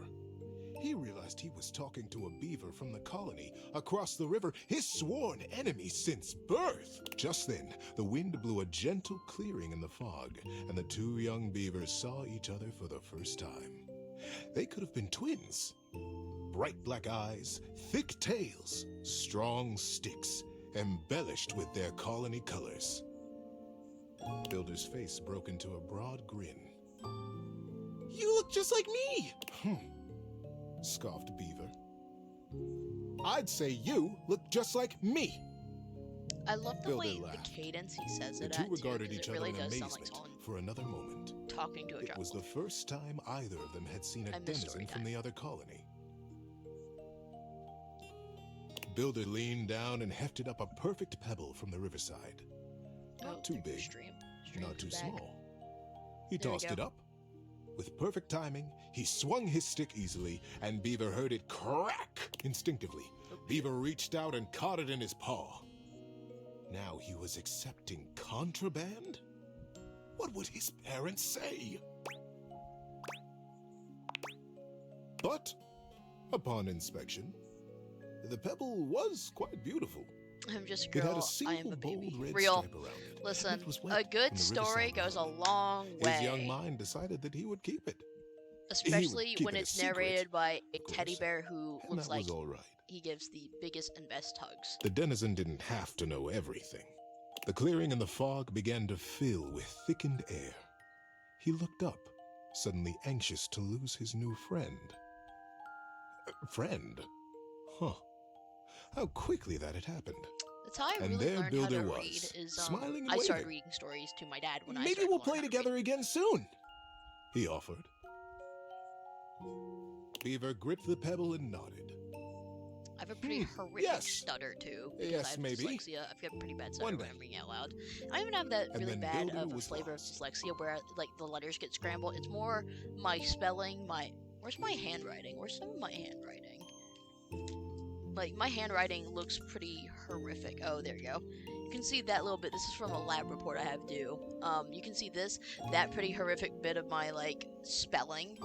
He realized he was talking to a beaver from the colony across the river, his sworn enemy since birth. Just then, the wind blew a gentle clearing in the fog, and the two young beavers saw each other for the first time. They could have been twins. Bright black eyes, thick tails, strong sticks, embellished with their colony colors. Builder's face broke into a broad grin. You look just like me! Scoffed Beaver. I'd say you look just like me. I love the Builder way the laughed. cadence he says The it two at, regarded too, 'cause each it other really in does sound amazement like someone for another moment. talking to a It drop. was the first time either of them had seen a I miss story denizen from time. the other colony. Builder leaned down and hefted up a perfect pebble from the riverside. Not too big, not too small. He There we tossed it go. up. With perfect timing, he swung his stick easily, and Beaver heard it crack instinctively. Beaver reached out and caught it in his paw. Now he was accepting contraband? What would his parents say? But, upon inspection, the pebble was quite beautiful. I'm just a It had girl. a I single am a baby. bold red Real. stripe around it. and Listen, it was a wet good from the story riverside goes a below. long way. His young mind decided that he would keep it. Especially keep when it a it's secret, narrated by a of teddy course. bear who And looks that like was all right. he gives the biggest and best hugs. The denizen didn't have to know everything. The clearing and the fog began to fill with thickened air. He looked up, suddenly anxious to lose his new friend. Friend? Huh. How quickly that had happened. That's how I And really there learned how Builder to was, read. Is smiling and I started waving. reading stories to my dad when I Maybe started we'll to learn play how to read. together again soon, he offered. Beaver gripped the pebble and nodded. I have a pretty horrific yes. stutter too. Because Yes, I have maybe. dyslexia. I've got a pretty bad stutter One when day. I'm reading out loud. I don't even have that And really then bad Builder of a was flavor lost. of dyslexia where like the letters get scrambled. It's more my spelling, where's my handwriting? Where's some of my handwriting? Like my handwriting looks pretty horrific. Oh, there you go. You can see that little bit. This is from a lab report I have due. You can see that pretty horrific bit of my like spelling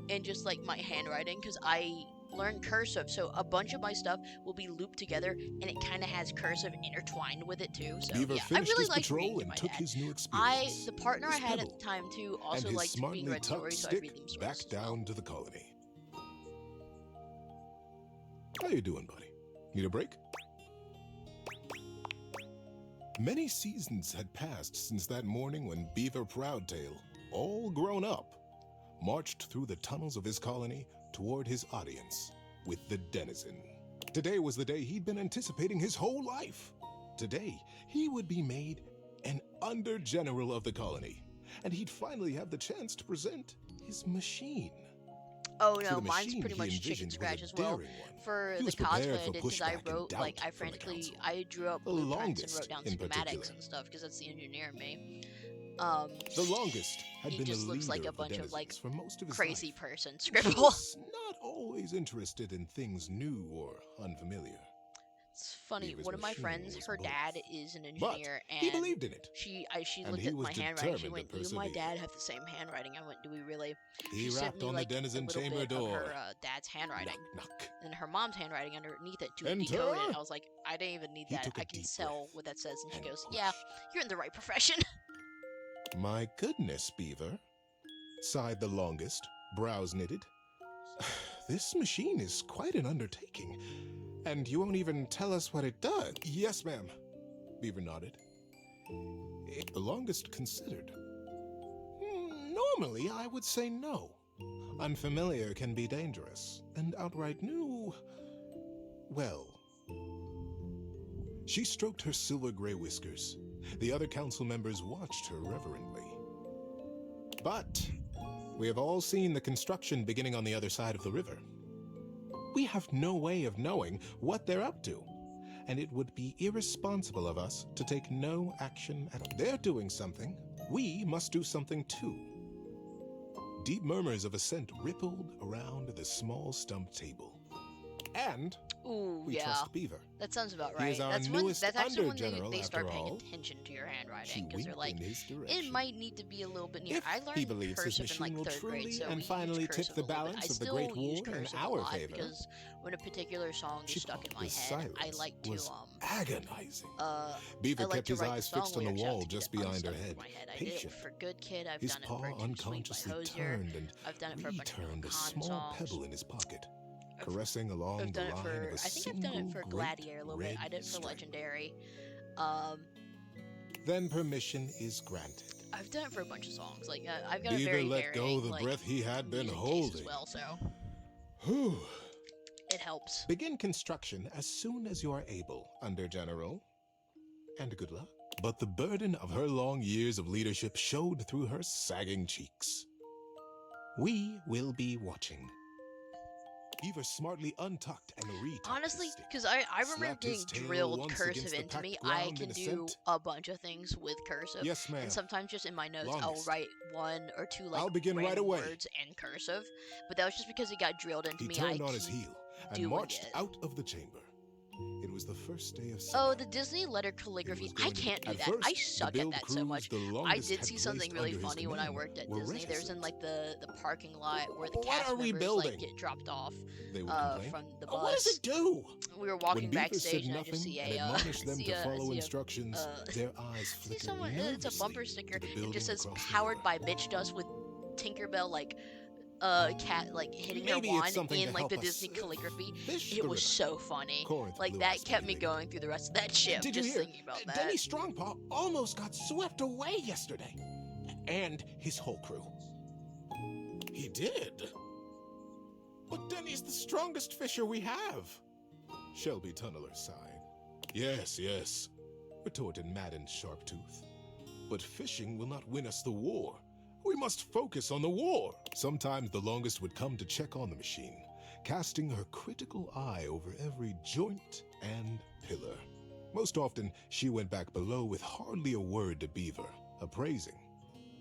and just like my handwriting because I learn cursive, so a bunch of my stuff will be looped together, and it kind of has cursive intertwined with it too. So Beaver yeah, I finished really his liked reading patrol to and my took dad. his new experience. The partner I his had at pebble, the time too and also his liked smartly being read tucked stories, so I'd stick read them stories back as well. down to the colony. How you doing, buddy? Need a break? Many seasons had passed since that morning when Beaver Proudtail, all grown up, marched through the tunnels of his colony toward his audience with the denizen. Today was the day he'd been anticipating his whole life. Today, he would be made an under-general of the colony, and he'd finally have the chance to present his machine. Oh So no, the mine's machine pretty he much chicken envisioned was scratch a as well. daring one. For He the was prepared cosplay I for did, because I pushback and wrote, like, doubt I from the frantically, council. I drew up The blueprints and longest, wrote down in schematics particular. and stuff, because that's the engineer in me. The longest had He been just the looks like leader a of the bunch of, like, denizens for most of his crazy life. person He scribble. was not always interested in things new or unfamiliar. It's funny. Beaver's One of my machine friends, was her both. dad is an But engineer, he and believed in it. she And looked he at was my handwriting. She determined to went, "You and my persevere. dad have the same handwriting." I went, "Do we really?" He She sent rapped me on like the a denizen little chamber bit of door. her dad's handwriting, Knock. and her mom's handwriting underneath it to Enter. decode it. I was like, I didn't even need He that. took a I can deep tell breath what that says. And she and goes, "Yeah, pushed. you're in the right profession." My goodness, Beaver, sighed the longest, brows knitted. This machine is quite an undertaking, and you won't even tell us what it does. Yes, ma'am, Beaver nodded. The longest considered. Normally, I would say no. Unfamiliar can be dangerous, and outright new, well. She stroked her silver-gray whiskers. The other council members watched her reverently. But we have all seen the construction beginning on the other side of the river. We have no way of knowing what they're up to, and it would be irresponsible of us to take no action at all. They're doing something. We must do something too. Deep murmurs of assent rippled around the small stump table. And Ooh, we yeah, trust Beaver. that sounds about He right. is our That's newest actually when under-general, they start after paying all. attention to your She handwriting, because they're winked like, in his it direction. might need to be a little bit near. If I he learned believes his cursive in like machine will third grade, truly so and we use finally cursive tip the a little bit. balance I of the still Great use War in cursive our a lot favor. because when a particular song is She stuck in thought my the head, I silence like to was agonizing. Beaver I like kept to his write the eyes song fixed on the lyrics out wall to get just it behind her unstuck in head, my head. I did it patient. for Good Kid. I've His done it paw for Too Sweet by unconsciously Hosier. turned and I've done it for a bunch of returned a con small songs. pebble in his pocket, caressing along I've the done it line for. of a I think I've done it single for great Gladiator a little bit. red I did it for stripe. Legendary. Then permission is granted. I've done it for a bunch of songs. Like I've got a Beaver very let go varying, the like, breath he had been music taste holding. as well, so Whew. it helps. Begin construction as soon as you are able, Under-General. And good luck. But the burden of her long years of leadership showed through her sagging cheeks. We will be watching. Beaver smartly untucked and retucked Honestly, his stick. because I remember Slapped getting his tail drilled once cursive against the into me. packed I ground can in do assent. a bunch of things with cursive. Yes, ma'am. And sometimes just in my notes, I'll Longest. write one or two like I'll begin right random away. words and cursive. But that was just because it got drilled into He me. turned I on his keep heel and doing marched it. out of the chamber. It was the first day of summer. Oh, the Disney letter calligraphy. was I going to be- can't do At that. first, I the suck at build that so crews much. the I longest did had see something placed really under his funny when I command worked at were Disney. There's in reticent. like the parking lot where the What cast are we members building? like get dropped off They would complain. from the What does bus. it do? We were walking When Beaver backstage said and I nothing just see and a admonished them see to a- follow see a- instructions, their eyes see flickered someone. It's a bumper nervously sticker. to the It building just says across the "Powered river. by Bitch Dust" with Tinkerbell like cat like hitting Maybe her it's wand something in to like help the us, Disney calligraphy. fish It the was river. so funny. Corinth Like blew that out kept me speculating. going through the rest of that shift. Did you Just hear? thinking about that. Denny Strongpaw almost got swept away yesterday. And his whole crew. He did? But Denny's the strongest fisher we have. Shelby Tunneler sighed. Yes, yes, retorted Madden Sharptooth. But fishing will not win us the war. We must focus on the war. Sometimes the longest would come to check on the machine, casting her critical eye over every joint and pillar. Most often, she went back below with hardly a word to Beaver, appraising,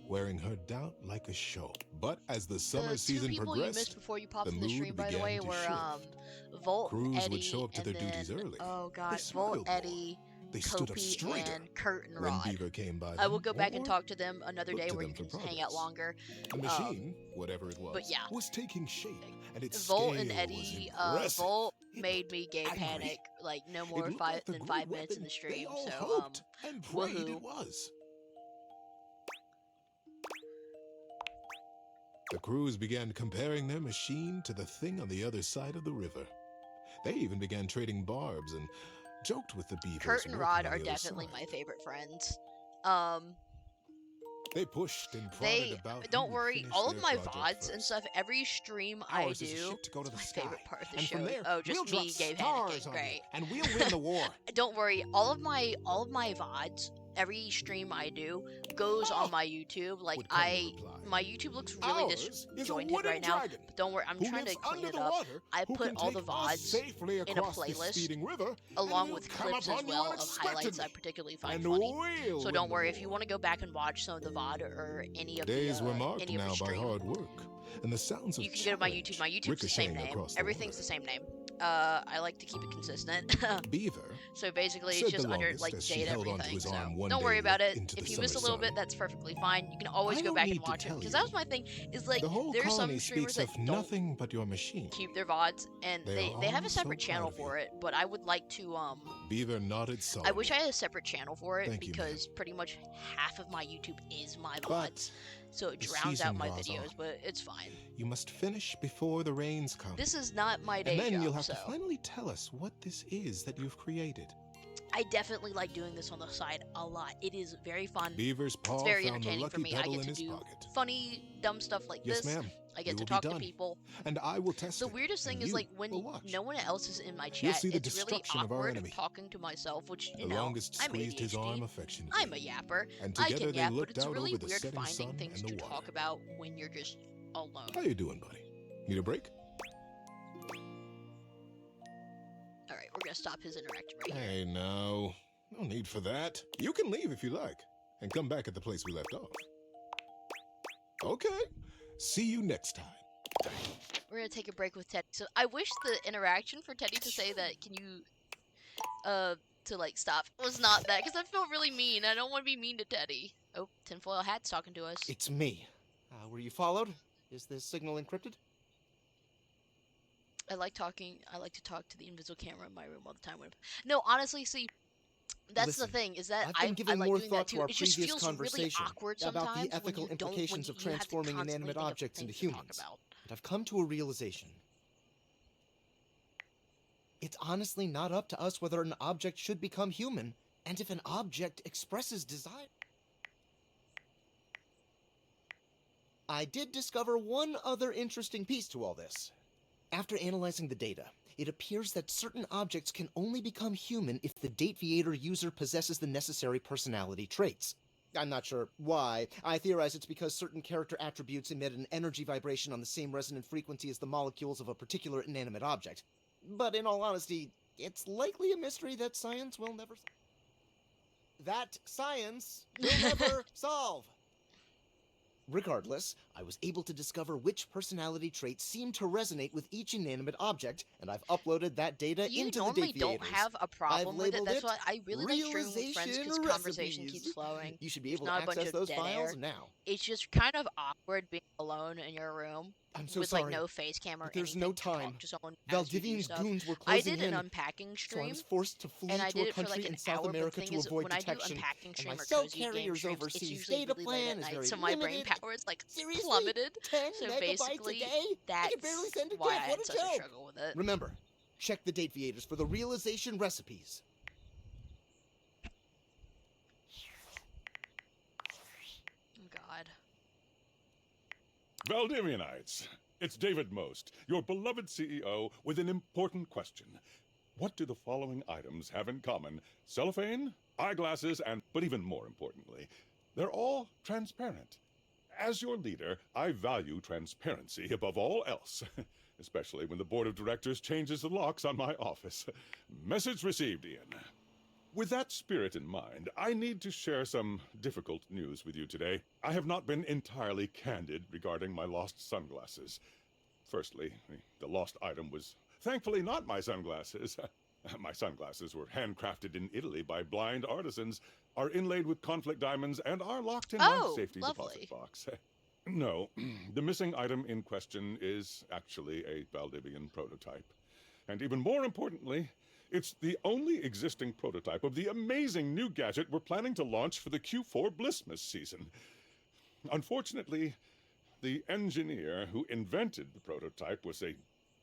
wearing her doubt like a show. But as the summer The two season people you missed progressed, before you popped the in the mood stream, by the way, began to were shift. Volt, Crews would Eddie, show up to and their duties then, early. oh They god, smiled Volt, more. Eddie, They stood up Kopi straighter and Curtain when Rod. Beaver came by them. I will go back and or talk to them another looked day to where them you for can hang out progress. longer. The machine, whatever it was, But yeah. was taking shape, and its Volt scale and was Eddie, impressive. Volt It made looked me gay angry. panic, like no It more looked like the than great 5 minutes in weapon the stream. they all So hoped and prayed woohoo. it was. The crews began comparing their machine to the thing on the other side of the river. They even began trading barbs and joked with the beavers. Kurt and working Rod on are the other definitely side. my favorite friends. They pushed and prodded They about. don't who would worry. finish All of their my project VODs and first. stuff. Every stream I Ours is a do. ship to go to the My sky, favorite part of the and show. from there, Oh, just we'll me drop gay stars panicking. on Great. you, and we'll win the war. Don't worry. All of my VODs, every stream I do goes on my YouTube. Like would come the reply. my YouTube looks really Ours is a disjointed wooden right now. dragon But don't worry, I'm who trying to lives clean under it the up. water, I who put can all the take us VODs safely in a across this playlist speeding river, and along we'll with come clips as upon you well of highlights I unexpectedly. particularly find And funny. we'll So win don't the worry if you war. want to go back and watch some of the VOD or any of Days the were marked any of the now by stream. hard work, and the sounds of You can go to my YouTube. My YouTube's the same name. Everything's the same name. I like to keep it consistent. Beaver. So basically, said it's just the under longest like as she date held onto everything. his So arm one don't day worry about it. into the If you miss a summer little sun. bit, that's perfectly fine. You can always I go don't back need and to watch it tell because you. that was my thing. Is like The whole there's some colony streamers speaks that of don't nothing but your machine. keep their VODs, and They they are have all a separate so channel proud of you. for it. But I would like to Beaver nodded I solemnly. wish I had a separate channel for it Thank you, ma'am. because pretty much half of my YouTube is my But VODs, so it the drowns out season my draws videos. on. But it's fine. You must finish before the rains come. This is not my day and then job, you'll have so to finally tell us what this is that you've created. I definitely like doing this on the side a lot. It is very fun. Beaver's paw It's very found the entertaining for lucky me. I pebble get in to his do pocket. funny, dumb stuff like Yes, this. ma'am. I It get to will be talk to done. people. And I will test The it. weirdest thing and is you like when will watch. no one else is in my You'll chat. see the It's really destruction of our awkward enemy. talking to myself, which The you know, longest I'm squeezed his ADHD. arm affectionately. I'm a yapper. And I together can they yap, but looked it's out really over the weird setting finding sun things and to the talk water. about when you're just alone. How you doing, buddy? Need a break? All right, we're gonna stop his interaction right here. Hey, no. No need for that. You can leave if you like, and come back at the place we left off. Okay. See you next time. We're gonna take a break with Teddy. So I wish the interaction for Teddy to say that, can you, to like stop was not that, because that felt really mean. I don't want to be mean to Teddy. Oh, tinfoil hat's talking to us. It's me. Were you followed? Is this signal encrypted? I like to talk to the invisible camera in my room all the time. No, honestly, see, that's Listen, the thing, is that I've been I giving like more doing thought that to too. our It just previous feels really conversation awkward about sometimes the ethical when you don't, implications when of you have to transforming constantly inanimate think of objects into things to talk humans. about. And I've come to a realization. It's honestly not up to us whether an object should become human, and if an object expresses desire. I did discover one other interesting piece to all this. After analyzing the data, it appears that certain objects can only become human if the Dateviator user possesses the necessary personality traits. I'm not sure why. I theorize it's because certain character attributes emit an energy vibration on the same resonant frequency as the molecules of a particular inanimate object. But in all honesty, it's likely a mystery that science will never solve. That science will never solve. Regardless, I was able to discover which personality traits seem to resonate with each inanimate object, and I've uploaded that data You into the normally don't Dateviators. have a problem with it. labeled That's it why I really like streaming with friends, because Realization conversation Recipes. keeps flowing. You should be There's able to not a bunch access of those dead files air. now. It's just kind of awkward being alone in your room I'm so with sorry. like no face cam or but there's anything no to talk time. to someone as you do Valdivian's stuff. goons were I closing did an in, unpacking so I stream, was forced to flee and I to did a it for country like in an South hour. But the America thing to is, avoid when I do detection. unpacking And stream my or cell cozy game carrier's streams, it's overseas usually data really late plan at is night, very so my brain limited. power is like Seriously? plummeted. 10 So megabytes basically, a day? I can barely that's send a why GIF. I What had a such a joke! struggle with it. Remember, check the Dateviators for the realization recipes. Oh God. Valdivianites, it's David Most, your beloved CEO, with an important question. What do the following items have in common? Cellophane, eyeglasses, but even more importantly, they're all transparent. As your leader, I value transparency above all else, especially when the board of directors changes the locks on my office. Message received, Ian. With that spirit in mind, I need to share some difficult news with you today. I have not been entirely candid regarding my lost sunglasses. Firstly, the lost item was thankfully not my sunglasses. My sunglasses were handcrafted in Italy by blind artisans, are inlaid with conflict diamonds, and are locked in my Oh, safety lovely. deposit box. No, the missing item in question is actually a Valdivian prototype. And even more importantly, it's the only existing prototype of the amazing new gadget we're planning to launch for the Q4 Blissmas season. Unfortunately, the engineer who invented the prototype was a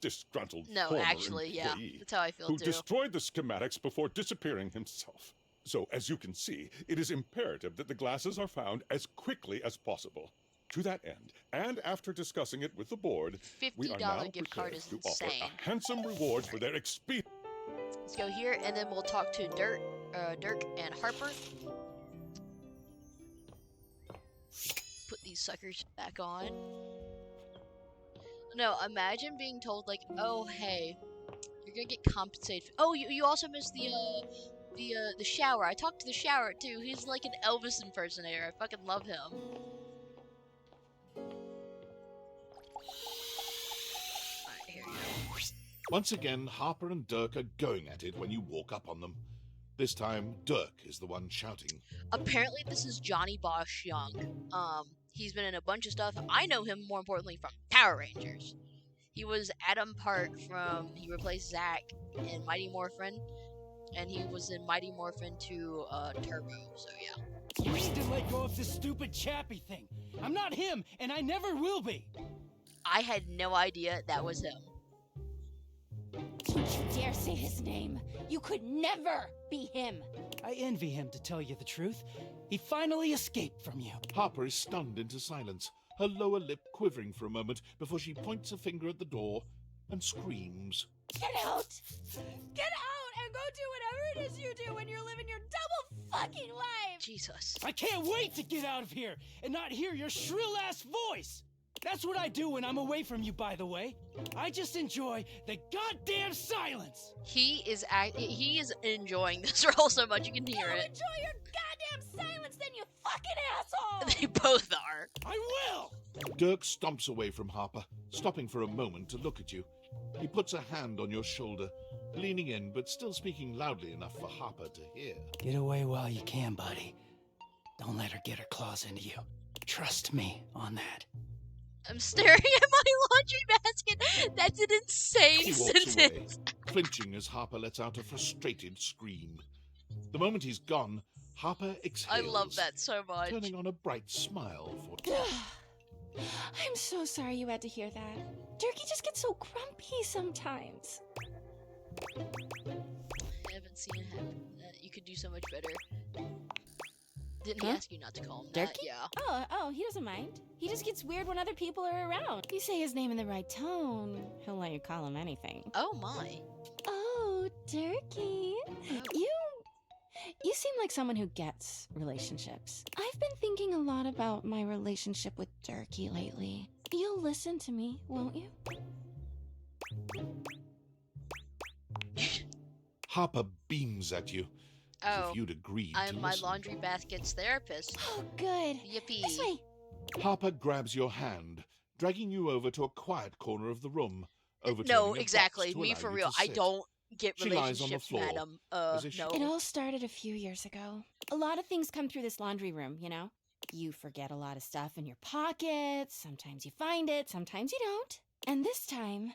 disgruntled No, former actually, yeah. employee That's how I feel who too. destroyed the schematics before disappearing himself. So, as you can see, it is imperative that the glasses are found as quickly as possible. To that end, and after discussing it with the board, we are now $50 gift card prepared is to offer insane. a handsome reward for their experience. Let's go here, and then we'll talk to Dirk and Harper. Put these suckers back on. No, imagine being told like, oh hey, you're gonna get compensated. Oh, you also missed the shower. I talked to the shower too. He's like an Elvis impersonator. I fucking love him. Alright, here we go. Once again, Harper and Dirk are going at it when you walk up on them. This time, Dirk is the one shouting. Apparently, this is Johnny Bosch Young. He's been in a bunch of stuff. I know him more importantly from Power Rangers. He was Adam Part he replaced Zack in Mighty Morphin, and he was in Mighty Morphin 2 Turbo, so yeah. You need to let go of this stupid Chappie thing. I'm not him, and I never will be. I had no idea that was him. Don't you dare say his name. You could never be him. I envy him, to tell you the truth. He finally escaped from you. Harper is stunned into silence, her lower lip quivering for a moment before she points a finger at the door and screams. Get out! Get out and go do whatever it is you do when you're living your double fucking life! Jesus. I can't wait to get out of here and not hear your shrill-ass voice! That's what I do when I'm away from you, by the way. I just enjoy the goddamn silence! He is enjoying this role so much you can hear it. Enjoy your goddamn silence then, you fucking asshole! They both are. I will! Dirk stomps away from Harper, stopping for a moment to look at you. He puts a hand on your shoulder, leaning in but still speaking loudly enough for Harper to hear. Get away while you can, buddy. Don't let her get her claws into you. Trust me on that. I'm staring at my laundry basket. That's an insane He walks away, sentence. flinching as Harper lets out a frustrated scream. The moment he's gone, Harper I exhales, love that so much. turning on a bright smile for I'm so sorry you had to hear that. Turkey just gets so grumpy sometimes. I haven't seen him. You could do so much better. Didn't he Huh? ask you not to call him that? Turkey? Yeah. Oh, he doesn't mind. He just gets weird when other people are around. You say his name in the right tone, he'll let you call him anything. Oh my. Oh, Turkey. You seem like someone who gets relationships. I've been thinking a lot about my relationship with Turkey lately. You'll listen to me, won't you? Harper beams at you, as Oh, if you'd agreed to I'm my listen. laundry basket's therapist. Oh, good. Yippee. This way. Harper grabs your hand, dragging you over to a quiet corner of the room. Overturning No, a box exactly. to Me allow for you real. to I sit. don't get She lies on the relationships, floor, madam. as if she- No. It all started a few years ago. A lot of things come through this laundry room, you know? You forget a lot of stuff in your pockets. Sometimes you find it, sometimes you don't. And this time,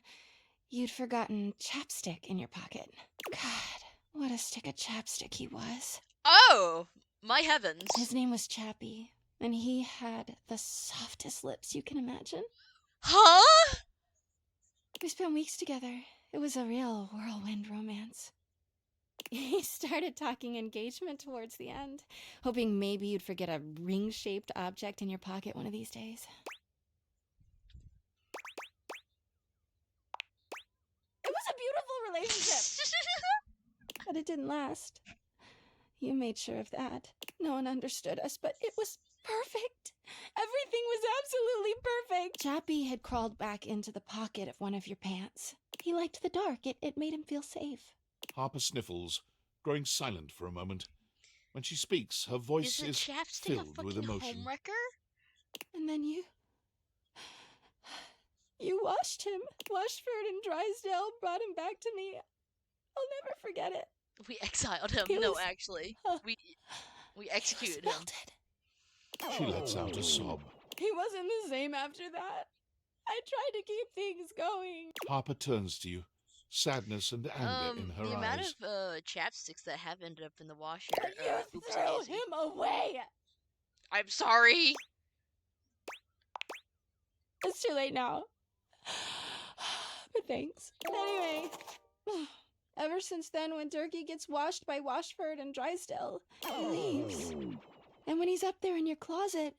you'd forgotten chapstick in your pocket. God, what a stick of chapstick he was. Oh, my heavens. His name was Chappie, and he had the softest lips you can imagine. Huh? We spent weeks together. It was a real whirlwind romance. He started talking engagement towards the end, hoping maybe you'd forget a ring-shaped object in your pocket one of these days. It was a beautiful relationship, but it didn't last. You made sure of that. No one understood us, but it was perfect. Everything was absolutely perfect. Chappie had crawled back into the pocket of one of your pants. He liked the dark. It made him feel safe. Harper sniffles, growing silent for a moment. When she speaks, her voice Is is a chapstick a filled with fucking emotion. homewrecker? And then you washed him. Washford and Drysdale brought him back to me. I'll never forget it. We exiled him. It No, was- actually. We executed he him. was melted. She lets out a sob. He wasn't the same after that. I tried to keep things going. Harper turns to you, sadness and anger in her The amount eyes. of chapsticks that have ended up in the washer. You oops, threw daisy. him away. I'm sorry. It's too late now. But thanks. Anyway, ever since then, when Durkee gets washed by Washford and Drysdale, he leaves. And when he's up there in your closet,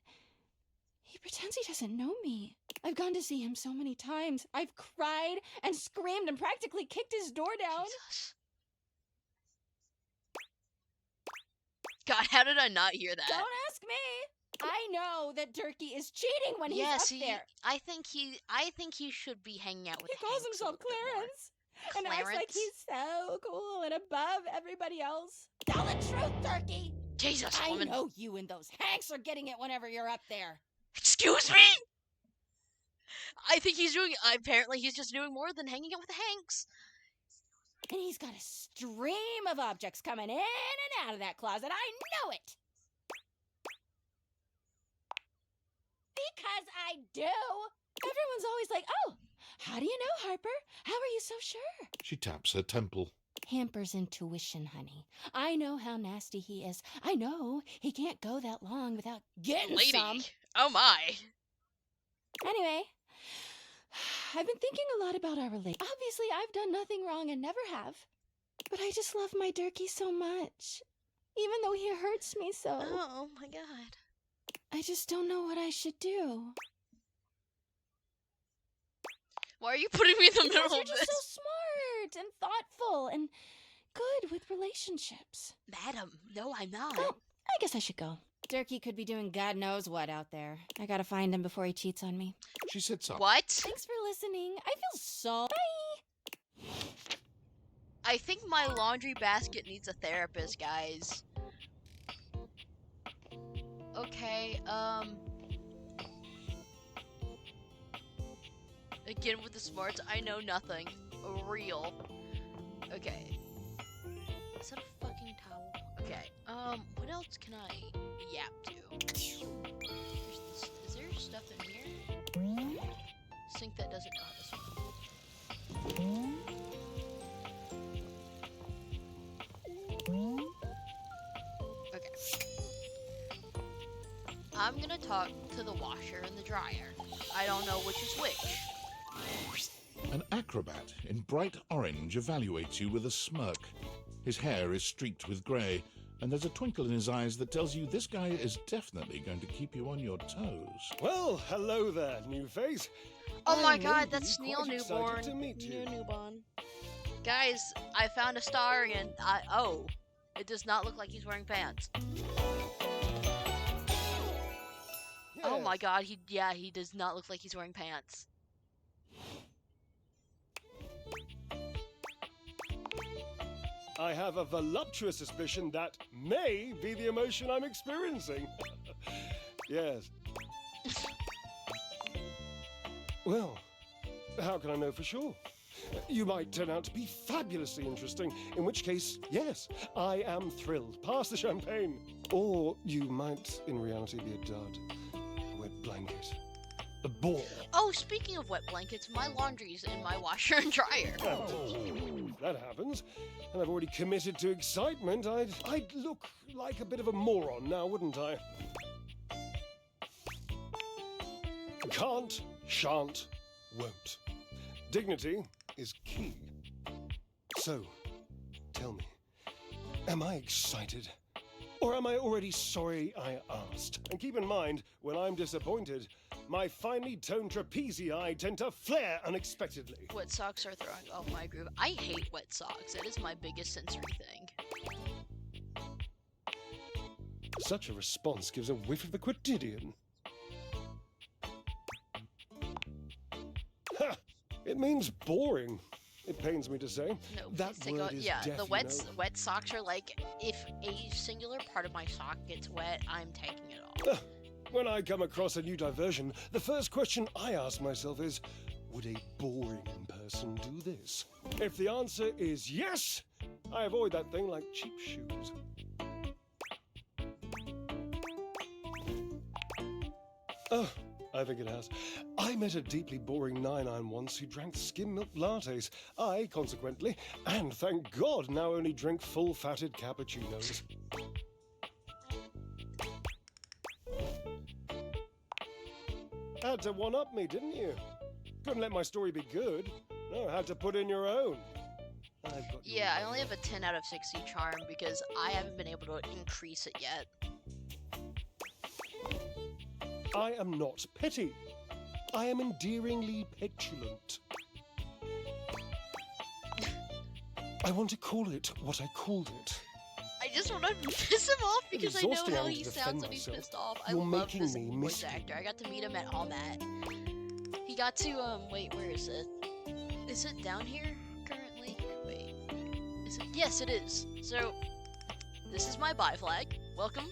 he pretends he doesn't know me. I've gone to see him so many times. I've cried and screamed and practically kicked his door down. Jesus. God, how did I not hear that? Don't ask me. I know that Durkee is cheating when he's up there. I think he should be hanging out with He calls Hanks a himself little bit more. Clarence and acts like Clarence? he's so cool and above everybody else. Tell the truth, Durkee. Jesus, I woman. know you and those Hanks are getting it whenever you're up there. Excuse me? I think apparently he's just doing more than hanging out with the Hanks. And he's got a stream of objects coming in and out of that closet. I know it. Because I do. Everyone's always like, oh, how do you know, Harper? How are you so sure? She taps her temple. Hamper's intuition, honey. I know how nasty he is. I know he can't go that long without getting Lady. some. Oh my. Anyway, I've been thinking a lot about our relationship. Obviously, I've done nothing wrong and never have. But I just love my Durkee so much. Even though he hurts me so. Oh my god. I just don't know what I should do. Why are you putting me in the Because middle you're of just this? so smart and thoughtful and good with relationships. Madam, no, I'm not. Well, I guess I should go. Durkee could be doing God knows what out there. I gotta find him before he cheats on me. She sits up. What? Thanks for listening. I feel so... Bye! I think my laundry basket needs a therapist, guys. Okay, again with the smarts, I know nothing. Real. Okay. Is that a fucking towel? Okay, what else can I yap to? Is there stuff in here? Sink that doesn't know how to swim. Okay. I'm gonna talk to the washer and the dryer. I don't know which is which. An acrobat in bright orange evaluates you with a smirk. His hair is streaked with grey, and there's a twinkle in his eyes that tells you this guy is definitely going to keep you on your toes. Well, hello there, new face. Oh my I'm god, really that's Neil quite excited Newborn. to meet you. Neil Newborn. Guys, I found a star and it does not look like he's wearing pants. Oh my Yes. god, he does not look like he's wearing pants. I have a voluptuous suspicion that may be the emotion I'm experiencing. Yes. Well, how can I know for sure? You might turn out to be fabulously interesting, in which case, yes, I am thrilled. Pass the champagne. Or you might, in reality, be a dud. A wet blanket. A bore. Oh, speaking of wet blankets, my laundry's in my washer and dryer. If that happens, and I've already committed to excitement, I'd look like a bit of a moron now, wouldn't I? Can't, shan't, won't. Dignity is key. So, tell me, am I excited? Or am I already sorry I asked? And keep in mind, when I'm disappointed, my finely toned trapezii tend to flare unexpectedly. Wet socks are throwing off my groove. I hate wet socks. It is my biggest sensory thing. Such a response gives a whiff of the quotidian. Ha! It means boring. It pains me to say. No, that please take word out. is Yeah, deaf, the you know. wet socks are like if a singular part of my sock gets wet, I'm taking it off. When I come across a new diversion, the first question I ask myself is, Would a boring person do this? If the answer is yes, I avoid that thing like cheap shoes. Oh, I think it has. I met a deeply boring 9-9 once who drank skim milk lattes. I, consequently, and thank God, now only drink full-fatted cappuccinos. Had to one-up me, didn't you? Couldn't let my story be good. No, had to put in your own. Yeah, I only have a 10 out of 60 charm because I haven't been able to increase it yet. I am not petty. I am endearingly petulant. I want to call it what I called it. I just want to piss him off because I know exhausting how having he to sounds defend when he's myself. pissed off. I You're love making this me voice miss you. actor. I got to meet him at Almat. He got to, wait, where is it? Is it down here currently? Wait, is it? Yes, it is. So, this is my buy flag. Welcome.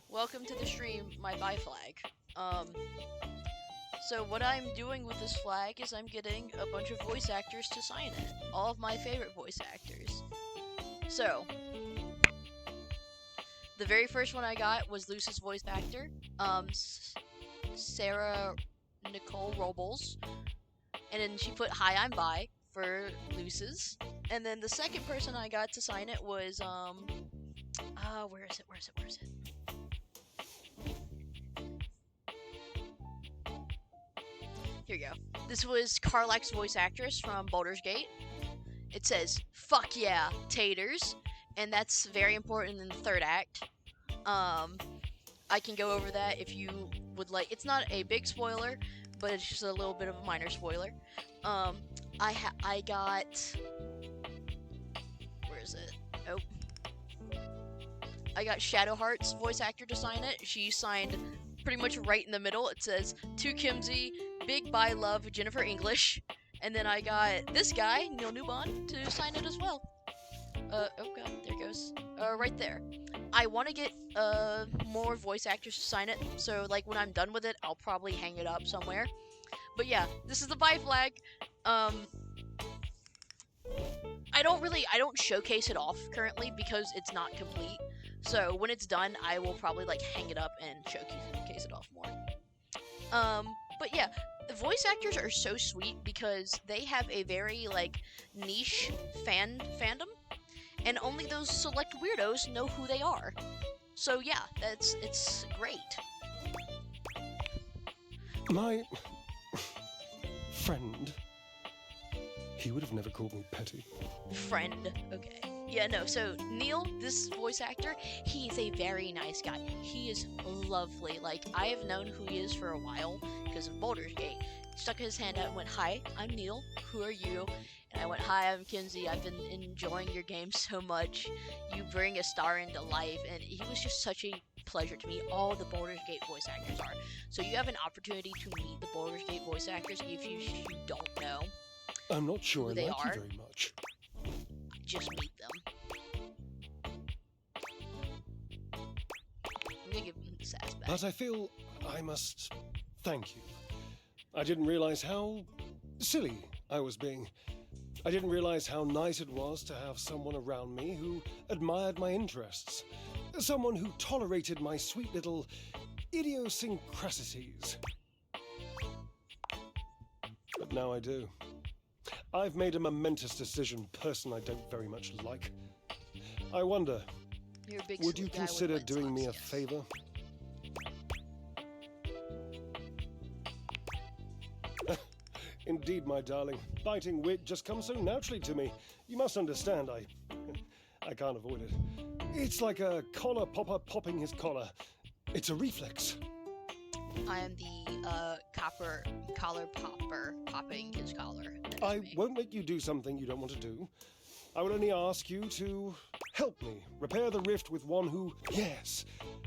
Welcome to the stream, my buy flag. So what I'm doing with this flag is I'm getting a bunch of voice actors to sign it. All of my favorite voice actors. So, the very first one I got was Luce's voice actor, Sarah Nicole Robles. And then she put, "Hi, I'm bi" for Luce's. And then the second person I got to sign it was, where is it? Here you go. This was Carlax's voice actress from Baldur's Gate. It says, "Fuck yeah, taters," and that's very important in the third act. I can go over that if you would like. It's not a big spoiler, but it's just a little bit of a minor spoiler. I got, where is it? Oh, I got Shadowheart's voice actor to sign it. She signed pretty much right in the middle. It says, "To Kimsey, big bye love, Jennifer English." And then I got this guy, Neil Newbon, to sign it as well. Oh god, there it goes. Right there. I want to get more voice actors to sign it, so like when I'm done with it, I'll probably hang it up somewhere. But yeah, this is the buy flag. I don't showcase it off currently because it's not complete. So when it's done, I will probably like hang it up and showcase it off more. But yeah, the voice actors are so sweet because they have a very like niche fandom, and only those select weirdos know who they are. So yeah, it's great. My friend, he would have never called me petty. Friend, okay. Yeah, no, so Neil, this voice actor, he is a very nice guy. He is lovely. Like, I have known who he is for a while because of Baldur's Gate. He stuck his hand out and went, "Hi, I'm Neil. Who are you?" And I went, "Hi, I'm Kinsey. I've been enjoying your game so much. You bring a star into life." And he was just such a pleasure to me. All the Baldur's Gate voice actors are. So you have an opportunity to meet the Baldur's Gate voice actors if you don't know. I'm not sure I they like are. you very much. Just meet them. I'm gonna give him the sass back. But I feel I must thank you. I didn't realize how silly I was being. I didn't realize how nice it was to have someone around me who admired my interests. Someone who tolerated my sweet little idiosyncrasies. But now I do. I've made a momentous decision, person I don't very much like. I wonder, You're a big would you sweet guy with consider wet doing socks, me a yes. favor? Indeed, my darling. Biting wit just comes so naturally to me. You must understand, I can't avoid it. It's like a collar popper popping his collar. It's a reflex. I am the collar popper popping his collar. I won't make you do something you don't want to do. I will only ask you to help me repair the rift with one who, yes,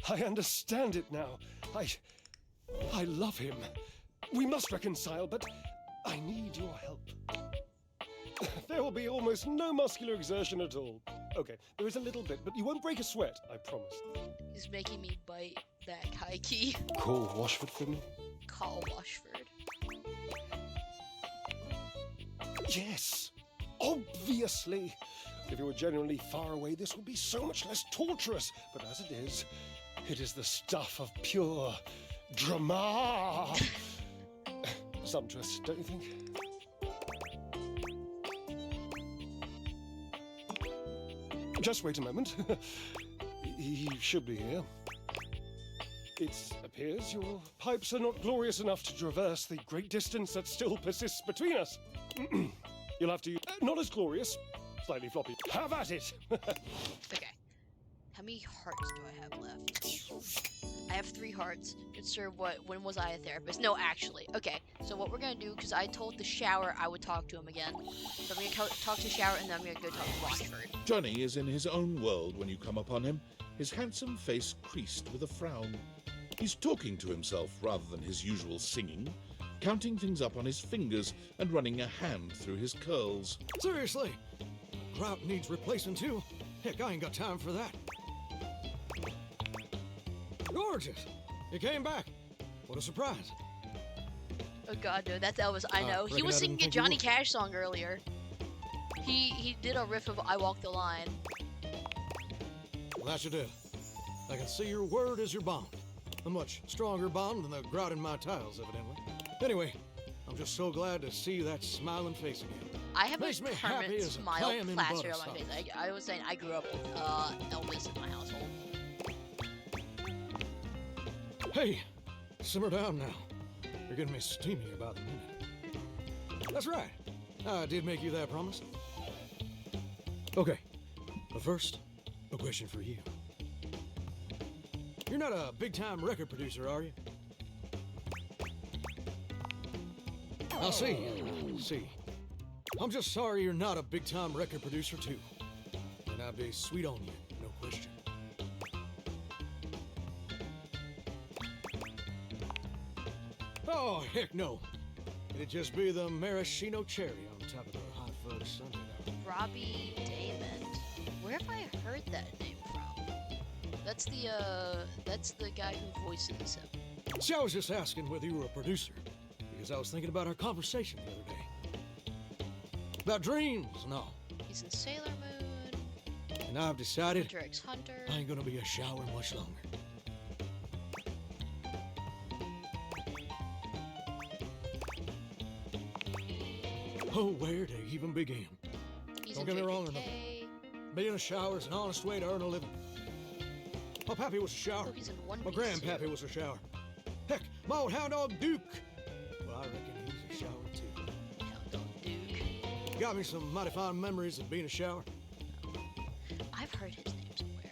I understand it now. I love him. We must reconcile, but I need your help. There will be almost no muscular exertion at all. Okay, there is a little bit, but you won't break a sweat, I promise. He's making me bite back high key. Call Washford for me? Call Washford. Yes, obviously. If you were genuinely far away, this would be so much less torturous. But as it is the stuff of pure drama. Sumptuous, don't you think? Just wait a moment. He should be here. It appears your pipes are not glorious enough to traverse the great distance that still persists between us. You'll have to use not as glorious, slightly floppy. Have at it! Okay. How many hearts do I have left? I have 3 hearts. Good sir, when was I a therapist? No, actually. Okay, so what we're gonna do, because I told the shower I would talk to him again. So I'm gonna talk to the shower, and then I'm gonna go talk to Rochford. Johnny is in his own world when you come upon him, his handsome face creased with a frown. He's talking to himself rather than his usual singing, counting things up on his fingers and running a hand through his curls. Seriously, grout needs replacing too. Heck, I ain't got time for that. Gorgeous! You came back. What a surprise. Oh god, no, that's Elvis. I know. He was singing a Johnny Cash song earlier. He did a riff of I Walk the Line. Well, that should do. I can see your word is your bond. A much stronger bond than the grout in my tiles, evidently. Anyway, I'm just so glad to see that smiling face again. I have Makes a me happy permanent as a smile clam in plastered butter on my face. sauce. I was saying I grew up with Elvis in my household. Hey, simmer down now. You're getting me steamy about the minute. That's right. I did make you that promise. Okay, but first, a question for you. You're not a big-time record producer, are you? I'll see. I'm just sorry you're not a big-time record producer, too. And I'd be sweet on you, no question. Oh, heck no. It'd just be the maraschino cherry on top of the hot fudge sundae. Robbie Damon. Where have I heard that name from? That's the guy who voices him. See, I was just asking whether you were a producer, because I was thinking about our conversation the other day. About dreams and all. He's in Sailor Moon. And I've decided Hunter x Hunter. I ain't gonna be a shower much longer. Oh, where to even begin? Don't get me wrong, being a shower is an honest way to earn a living. My pappy was a shower. Oh, he's in One My Piece grandpappy too. was a shower. Heck, my old hound dog Duke. Well, I reckon he's a shower too. Hound dog Duke. Got me some mighty fine memories of being a shower. I've heard his name somewhere.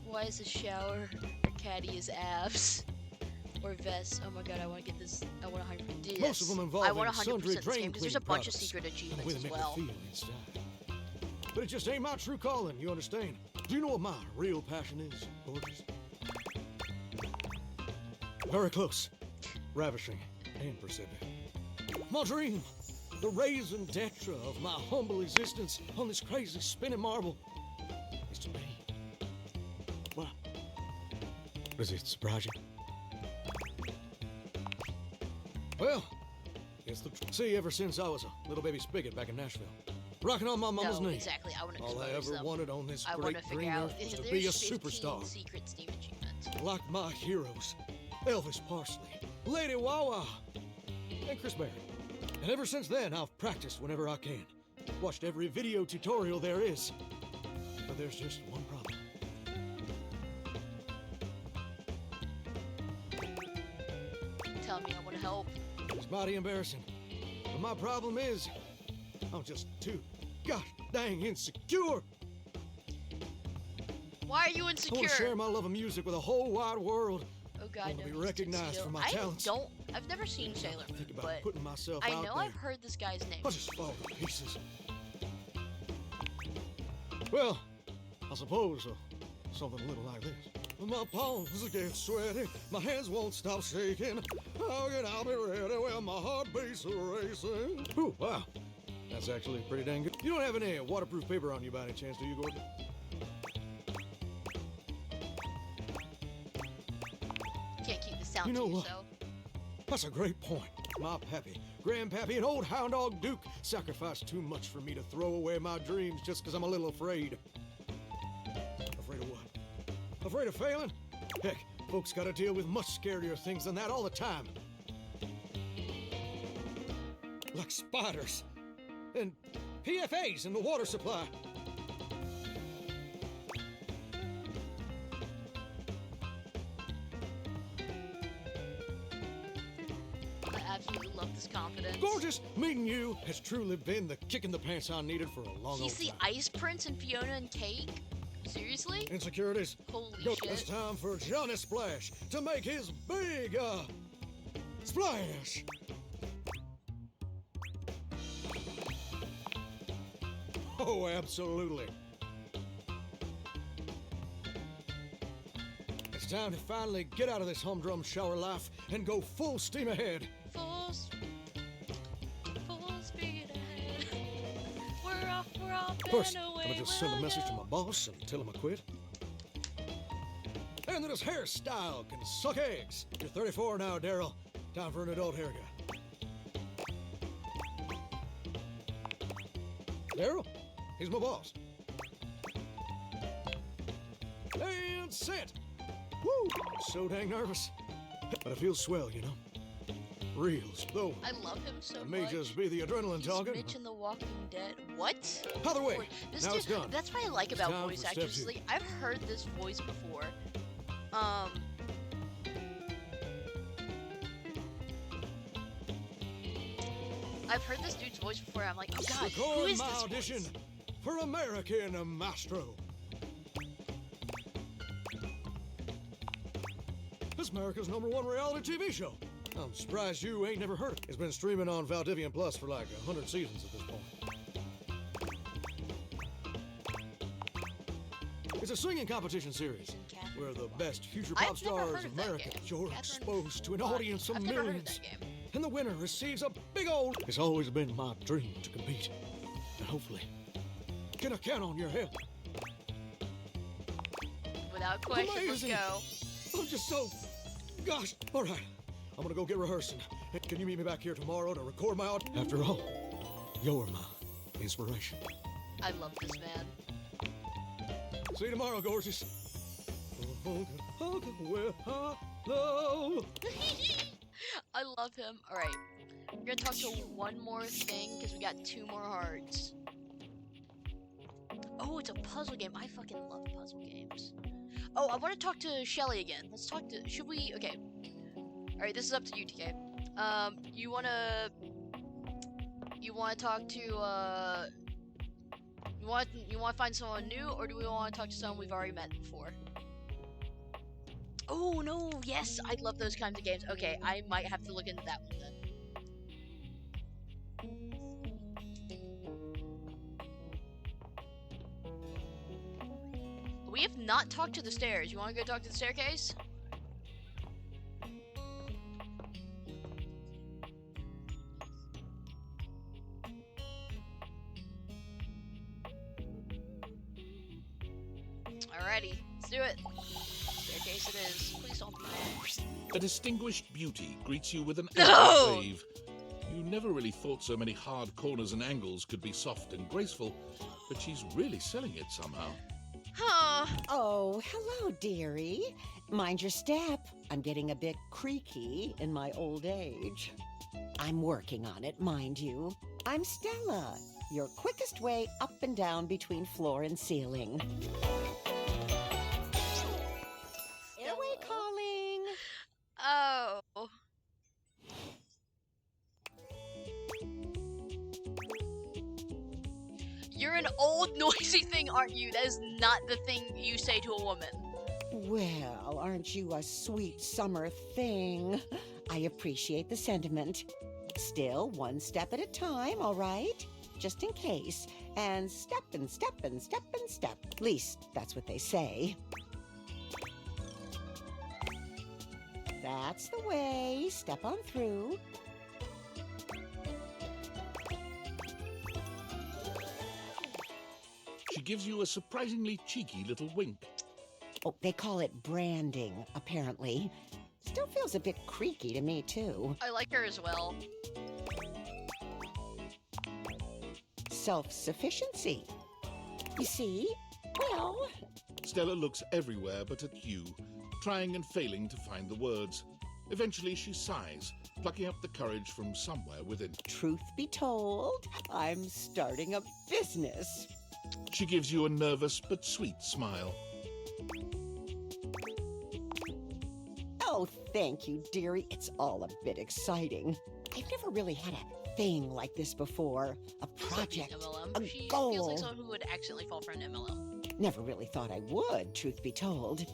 Why is a shower or caddy his abs? Or vest. Oh my god, I want to get this. I want to 100%. Yes. Most of them involve I want 100% sundry this game drain because there's a cleaning bunch of products, secret and the achievements way they as make well. me feel inside. But it just ain't my true calling, you understand? Do you know what my real passion is, gorgeous? Very close, ravishing, and perceptive. My dream, the raison d'etre of my humble existence on this crazy spinning marble, is to be. What? Does it surprise you? Well, it's the see, ever since I was a little baby spigot back in Nashville, rocking on my mama's No, knee. exactly. I want to All I expose ever them. wanted on this I want great to figure green out earth was if to be a there's 15 superstar. secret Steam achievements. Like my heroes, Elvis Parsley, Lady Wawa, and Chris Berry. And ever since then, I've practiced whenever I can. Watched every video tutorial there is. But there's just one problem. Tell me, I want to help. It's mighty embarrassing. But my problem is, I'm just too gosh dang insecure. Why are you I insecure? want to share my love of music with the whole wide world. Oh I god, want no. to be he's recognized still- for my talents. I've never seen Sailor Moon, Think about but putting myself I out know there. I've heard this guy's name. I'll just fall to pieces. Well, I suppose something a little like this. My palms get sweaty, my hands won't stop shaking. How can I be ready when my heart beats racing? Ooh, wow. That's actually pretty dang good. You don't have any waterproof paper on you by any chance, do you, Gordon? Can't keep the sound You know to what? yourself. That's a great point. My pappy Grandpappy and old hound dog Duke sacrificed too much for me to throw away my dreams just because I'm a little afraid. Afraid of what? Afraid of failing? Heck, folks gotta deal with much scarier things than that all the time. Like spiders and PFAs in the water supply. I absolutely love this confidence. Gorgeous, meeting you has truly been the kick in the pants I needed for a long He's old the time. Ice Prince and Fiona and Cake? Seriously? Insecurities. Holy Yo, shit. it's time for Johnny Splash to make his big, splash. Oh, absolutely. It's time to finally get out of this humdrum shower life and go full steam ahead. Full speed ahead. We're off First, and away. I'm gonna just send a message to my boss and tell him I quit. And that his hairstyle can suck eggs. You're 34 now, Daryl. Time for an adult haircut. Daryl, he's my boss. And set. Woo! I'm so dang nervous. But I feel swell, you know. Real slow. I love him so It much. may just be the adrenaline He's talking. Mitch in The Walking Dead. What? Either way, This now dude, it's done. That's what I like It's about time voice for step actors. two. Like, I've heard this voice before. I've heard this dude's voice before. I'm like, oh god, who Record is my this audition voice? for American Maestro. This America's #1 reality TV show. I'm surprised you ain't never heard of it. It's been streaming on Valdivian Plus for like 100 seasons at this point. It's a singing competition series where the best future pop I've never heard stars of of that America game. are exposed to an audience of I've never heard of millions. that game. And the winner receives a big old... It's always been my dream to compete. And hopefully, can I count on your help? Without question, let's Amazing. go. I'm just so... Gosh. All right. I'm gonna go get rehearsing. Can you meet me back here tomorrow to record my audio? After all, you're my inspiration. I love this man. See you tomorrow, gorgeous. Well, hello. I love him. Alright. We're gonna talk to one more thing because we got 2 more hearts. Oh, it's a puzzle game. I fucking love puzzle games. Oh, I want to talk to Shelly again. Let's talk to... Should we... Okay. Alright, this is up to you, TK. You wanna talk to, You wanna find someone new, or do we wanna talk to someone we've already met before? Oh, no, yes, I love those kinds of games. Okay, I might have to look into that one then. We have not talked to the stairs. You wanna go talk to the staircase? Alrighty, let's do it. Staircase it is. Please don't be mad. A distinguished beauty greets you with an No! elegant wave. You never really thought so many hard corners and angles could be soft and graceful, but she's really selling it somehow. Huh. Oh, hello, dearie. Mind your step. I'm getting a bit creaky in my old age. I'm working on it, mind you. I'm Stella, your quickest way up and down between floor and ceiling. Airway calling. Oh. You're an old noisy thing, aren't you? That is not the thing you say to a woman. Well, aren't you a sweet summer thing? I appreciate the sentiment. Still, one step at a time, all right? Just in case. And step and step and step and step. At least, that's what they say. That's the way. Step on through. She gives you a surprisingly cheeky little wink. Oh, they call it branding, apparently. Still feels a bit creaky to me, too. I like her as well. self-sufficiency. You see, well... Stella looks everywhere but at you, trying and failing to find the words. Eventually she sighs, plucking up the courage from somewhere within. Truth be told, I'm starting a business. She gives you a nervous but sweet smile. Oh, thank you, dearie. It's all a bit exciting. I've never really had a thing like this before. A project, a she goal. Feels like someone who would accidentally fall for an MLM. Never really thought I would, truth be told.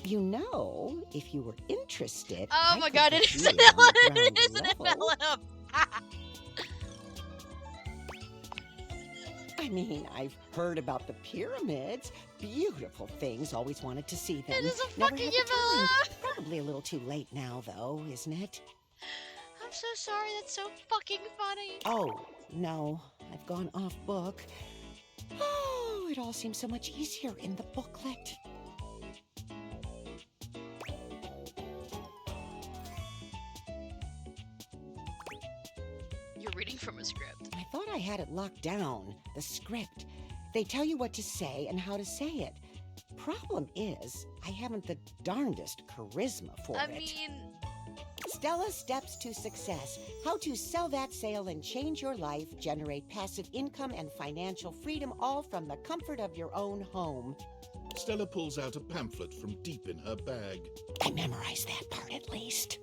You know, if you were interested... Oh my god, it is an MLM! I mean, I've heard about the pyramids. Beautiful things, always wanted to see them. It is a Never fucking had the time. MLM! Probably a little too late now, though, isn't it? I'm so sorry, that's so fucking funny. Oh, no, I've gone off book. Oh, it all seems so much easier in the booklet. You're reading from a script. I thought I had it locked down, the script. They tell you what to say and how to say it. Problem is, I haven't the darndest charisma for it. I mean... Stella Steps to Success. How to sell that sale and change your life, generate passive income and financial freedom, all from the comfort of your own home. Stella pulls out a pamphlet from deep in her bag. I memorized that part at least.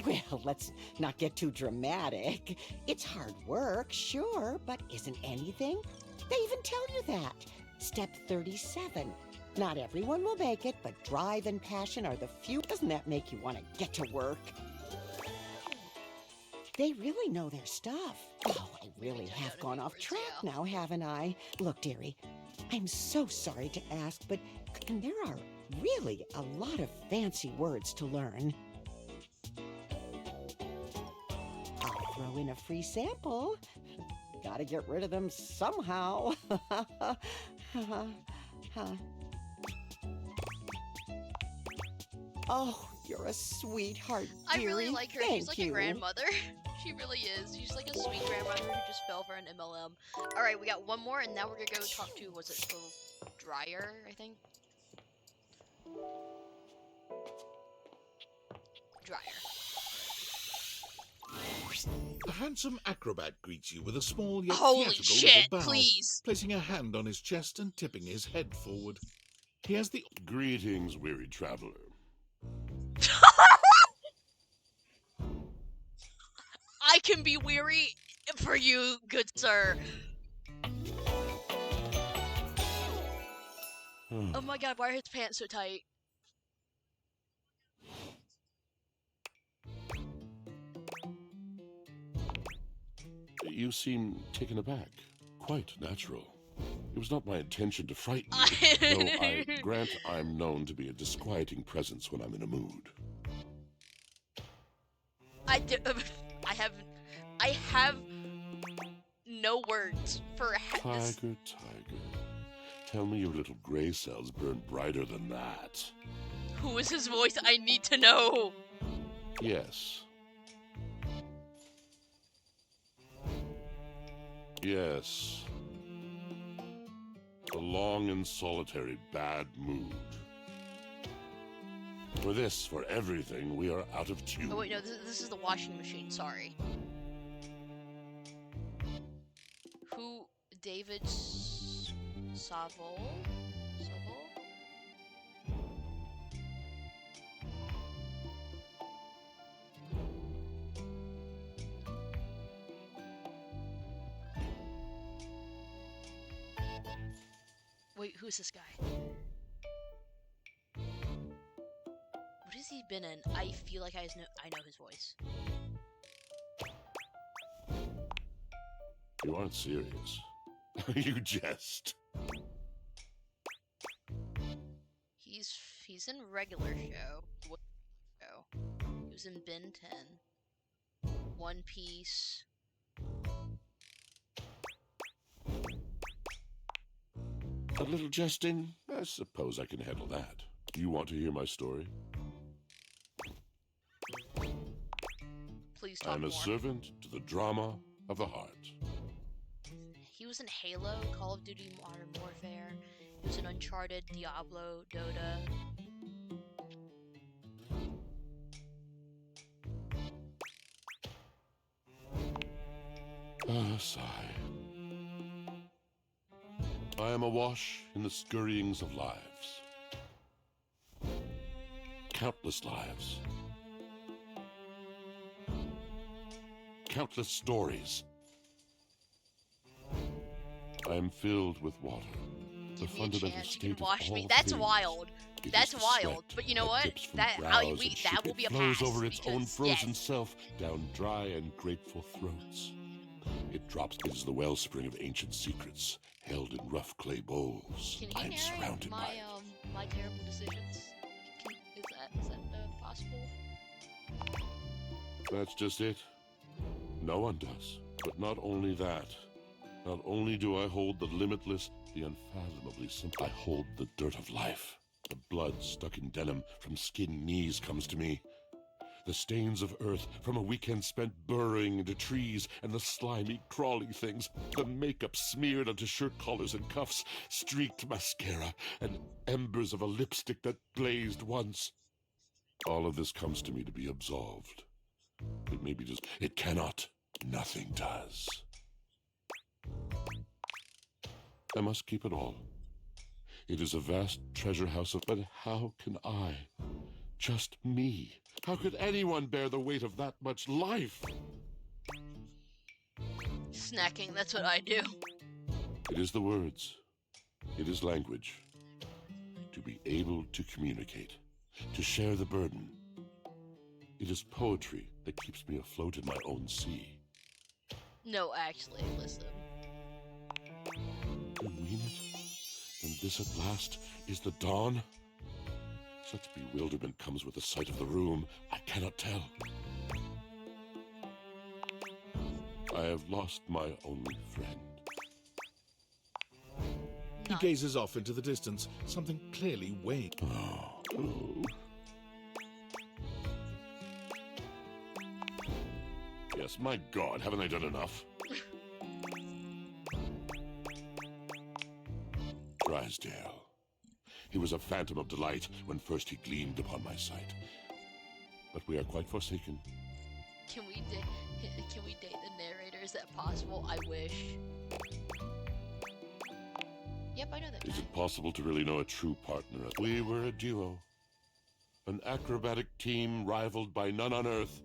Well, let's not get too dramatic. It's hard work, sure, but isn't anything? They even tell you that. Step 37. Not everyone will make it, but drive and passion are the few. Doesn't that make you want to get to work? They really know their stuff. Oh, I really have gone off track now, haven't I? Look, dearie, I'm so sorry to ask, but there are really a lot of fancy words to learn. I'll throw in a free sample. Gotta get rid of them somehow. Oh, you're a sweetheart, dearie. I really like her. Thank She's like you. a grandmother. She really is. She's like a sweet grandmother who just fell for an MLM. Alright, we got one more, and now we're gonna go talk to, was it little Dryer, I think? Dryer. A handsome acrobat greets you with a small yet Holy theatrical shit, little bow, please. placing a hand on his chest and tipping his head forward. He has the... Greetings, weary traveler. I can be weary for you, good sir. Oh my god, why are his pants so tight? You seem taken aback. Quite natural. It was not my intention to frighten you, though I grant I'm known to be a disquieting presence when I'm in a mood. I have no words for this. Tiger, tell me your little gray cells burn brighter than that. Who is his voice? I need to know. Yes. Yes. A long and solitary bad mood. For this, for everything, we are out of tune. Oh wait, no, this is the washing machine, sorry. Who, David Savol? Wait, who's this guy? What has he been in? I feel like I know his voice. You aren't serious. You jest. He's in regular show. He was in Ben 10. One Piece. A little jesting? I suppose I can handle that. Do you want to hear my story? Please I talk am more. a servant to the drama of the heart. He was in Halo, Call of Duty Modern Warfare. He was in Uncharted, Diablo, Dota. Ah, sigh. I am awash in the scurryings of lives. Countless lives. Countless stories. I am filled with water. The Give me a fundamental chance. You state can wash of me. all That's things. wild. It That's is the wild. sweat But you know that what? drips from That brows and that will it be a flows pass. over its own Because, frozen yes. self down dry and grateful throats. It drops. It is the wellspring of ancient secrets held in rough clay bowls. Can I he am narrate surrounded my by it. my terrible decisions? Is that possible? That's just it. No one does. But not only that. Not only do I hold the limitless, the unfathomably simple, I hold the dirt of life. The blood stuck in denim from skinned knees comes to me. The stains of earth from a weekend spent burrowing into trees, and the slimy, crawly things, the makeup smeared onto shirt collars and cuffs, streaked mascara, and embers of a lipstick that blazed once. All of this comes to me to be absolved. It may be just, it cannot. Nothing does. I must keep it all. It is a vast treasure house of, but how can I? Just me. How could anyone bear the weight of that much life? Snacking, that's what I do. It is the words. It is language. To be able to communicate. To share the burden. It is poetry that keeps me afloat in my own sea. No, actually, listen. You mean it? Then this at last is the dawn? Such bewilderment comes with the sight of the room, I cannot tell. I have lost my only friend. He gazes off into the distance, something clearly weighing. Oh. Yes, my God, haven't I done enough? Drysdale. He was a phantom of delight when first he gleamed upon my sight. But we are quite forsaken. Can we date the narrator? Is that possible? I wish. Yep, I know that guy. Is it possible to really know a true partner? We were a duo. An acrobatic team rivaled by none on Earth.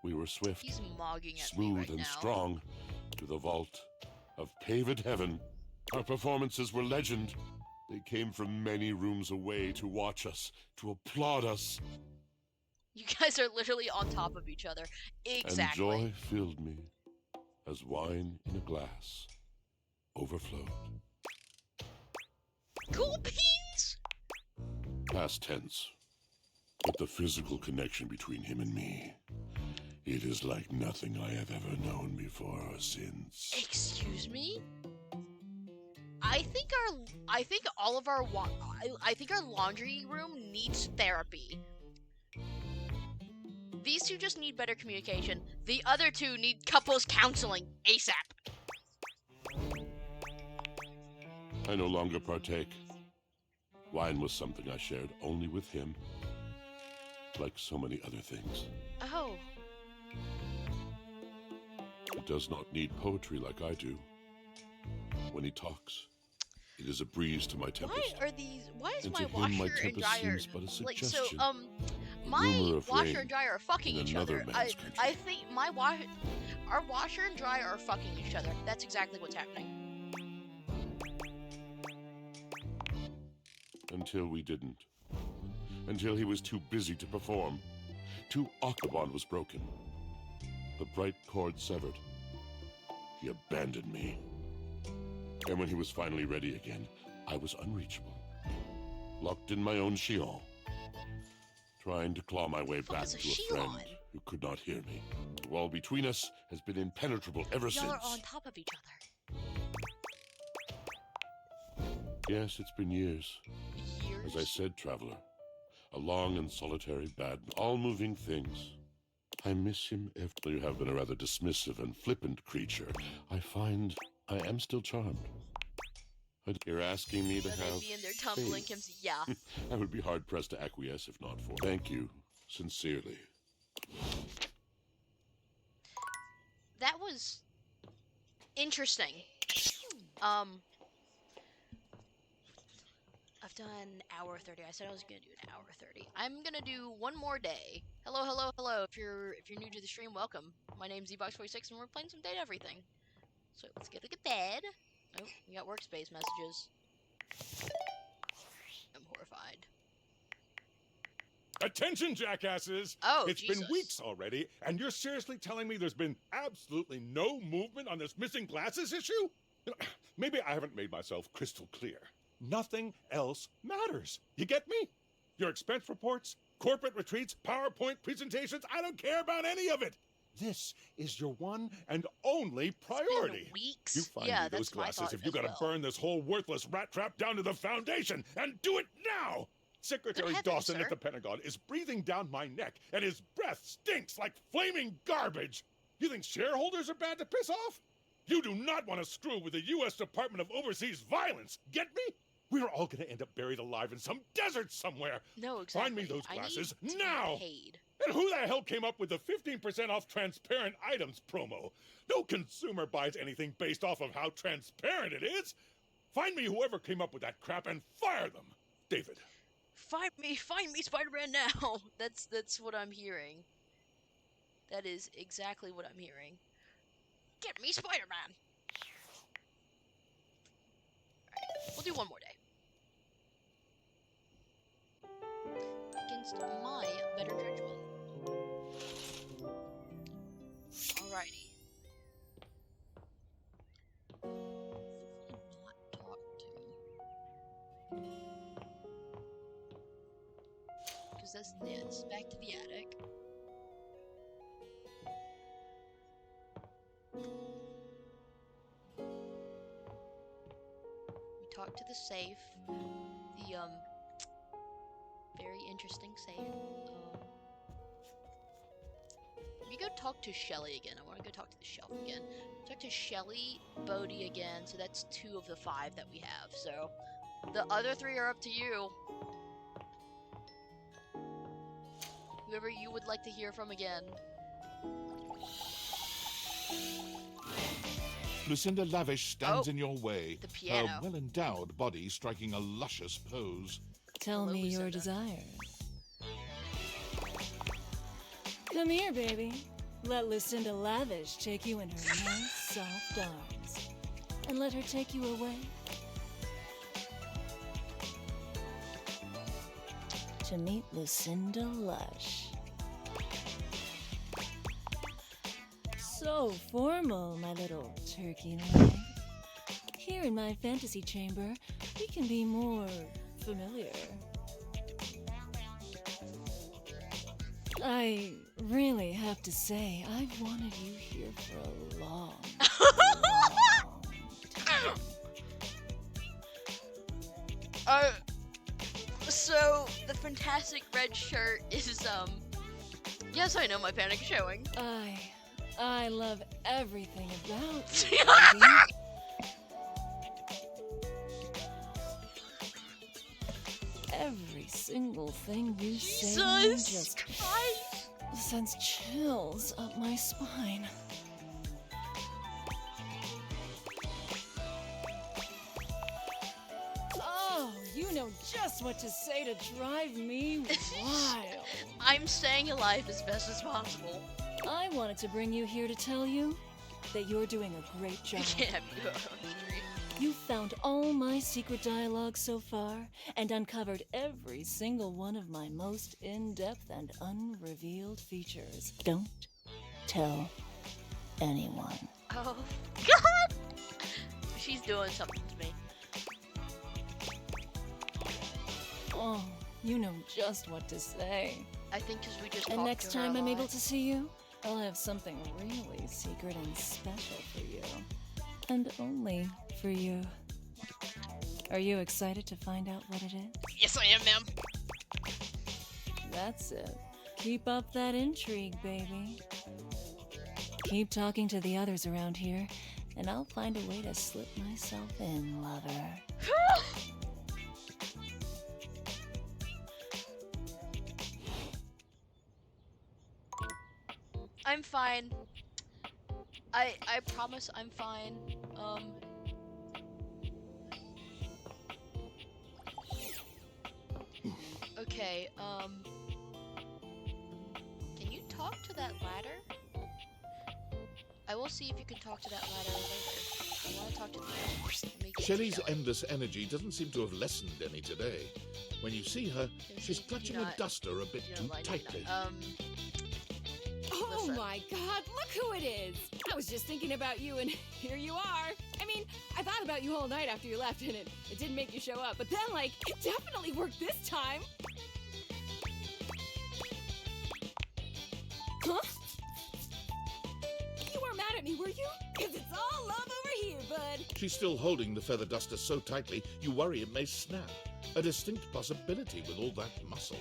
We were swift, He's mogging at smooth, me right and now. strong to the vault of paved heaven. Our performances were legend. They came from many rooms away to watch us, to applaud us. You guys are literally on top of each other. Exactly. And joy filled me as wine in a glass overflowed. Cool beans! Past tense. But the physical connection between him and me, it is like nothing I have ever known before or since. Excuse me? I think our laundry room needs therapy. These two just need better communication. The other two need couples counseling ASAP. I no longer partake. Wine was something I shared only with him, like so many other things. Oh. He does not need poetry like I do. When he talks, it is a breeze to my tempest. Why is And my to him, washer my and tempest dryer seems but a like suggestion. my rumor of washer rain and dryer are fucking in each another other. man's I think our washer and dryer are fucking each other. That's exactly what's happening. Until we didn't. Until he was too busy to perform. Too Octobond was broken. The bright cord severed. He abandoned me. And when he was finally ready again, I was unreachable. Locked in my own Shion. Trying to claw my way back to a friend who could not hear me. The wall between us has been impenetrable ever since. Y'all are on top of each other. Yes, it's been years. Years? As I said, traveler. A long and solitary bad, all moving things. I miss him though you have been a rather dismissive and flippant creature. I find I am still charmed. But you're asking me to Then have they'd be in there tumbling faith. Kim's. Yeah. I would be hard-pressed to acquiesce if not for. Thank you, sincerely. That was interesting. I've done hour 30. I said I was gonna do an hour 30. I'm gonna do one more day. Hello, hello, hello. If you're new to the stream, welcome. My name's Zbox46 and we're playing some Date Everything. So let's get to bed. Oh, we got workspace messages. I'm horrified. Attention, jackasses! Oh, It's Jesus. been weeks already, and you're seriously telling me there's been absolutely no movement on this missing glasses issue? Maybe I haven't made myself crystal clear. Nothing else matters. You get me? Your expense reports, corporate retreats, PowerPoint presentations, I don't care about any of it. This is your one and only priority. Weeks? You find Yeah, me those that's my glasses thought if you as gotta well. burn this whole worthless rat trap down to the foundation, and do it now! Secretary Good heavens, Dawson sir. at the Pentagon is breathing down my neck, and his breath stinks like flaming garbage. You think shareholders are bad to piss off? You do not want to screw with the U.S. Department of Overseas Violence, get me? We're all gonna end up buried alive in some desert somewhere. No, exactly. Find me those I need glasses to be now! paid. And who the hell came up with the 15% off transparent items promo? No consumer buys anything based off of how transparent it is. Find me whoever came up with that crap and fire them. David. Find me, Spider-Man now. That's what I'm hearing. That is exactly what I'm hearing. Get me, Spider-Man. Alright, we'll do one more day. Against my better judgment. Alrighty. Not talk to. Because that's this. Back to the attic. We talked to the safe. The, very interesting safe. We go talk to Shelly again. I want to go talk to the shelf again. Talk to Shelly, Bodhi again. So that's 2 of the 5 that we have. So the other 3 are up to you. Whoever you would like to hear from again. Lucinda Lavish stands in your way, the piano. her well-endowed body striking a luscious pose. Tell me your desires. Come here, baby. Let Lucinda Lavish take you in her nice, soft arms. And let her take you away. To meet Lucinda Lush. So formal, my little turkey leg. Here in my fantasy chamber, we can be more familiar. I really have to say, I've wanted you here for a long, So the fantastic red shirt is yes, I know my panic is showing. I love everything about you, baby. Every single thing you say just sends chills up my spine. Oh, you know just what to say to drive me wild. I'm staying alive as best as possible. I wanted to bring you here to tell you that you're doing a great job. I can't have you out on the street. You found all my secret dialogue so far and uncovered every single one of my most in-depth and unrevealed features. Don't tell anyone. Oh, God! She's doing something to me. Oh, you know just what to say. I think because we just And talked next to her time a I'm lot. able to see you, I'll have something really secret and special for you. And only for you. Are you excited to find out what it is? Yes, I am, ma'am. That's it. Keep up that intrigue, baby. Keep talking to the others around here, and I'll find a way to slip myself in, lover. I'm fine. I promise I'm fine. Okay, can you talk to that ladder? I will see if you can talk to that ladder later. I want to talk to the others. Let me get Shelley's Shelley. endless energy doesn't seem to have lessened any today. When you see her, she's clutching a duster a bit too tightly. Oh my god, look who it is! I was just thinking about you and here you are. I mean, I thought about you all night after you left and it didn't make you show up, but then like, it definitely worked this time. Huh? You weren't mad at me, were you? Cause it's all love over here, bud. She's still holding the feather duster so tightly, you worry it may snap. A distinct possibility with all that muscle.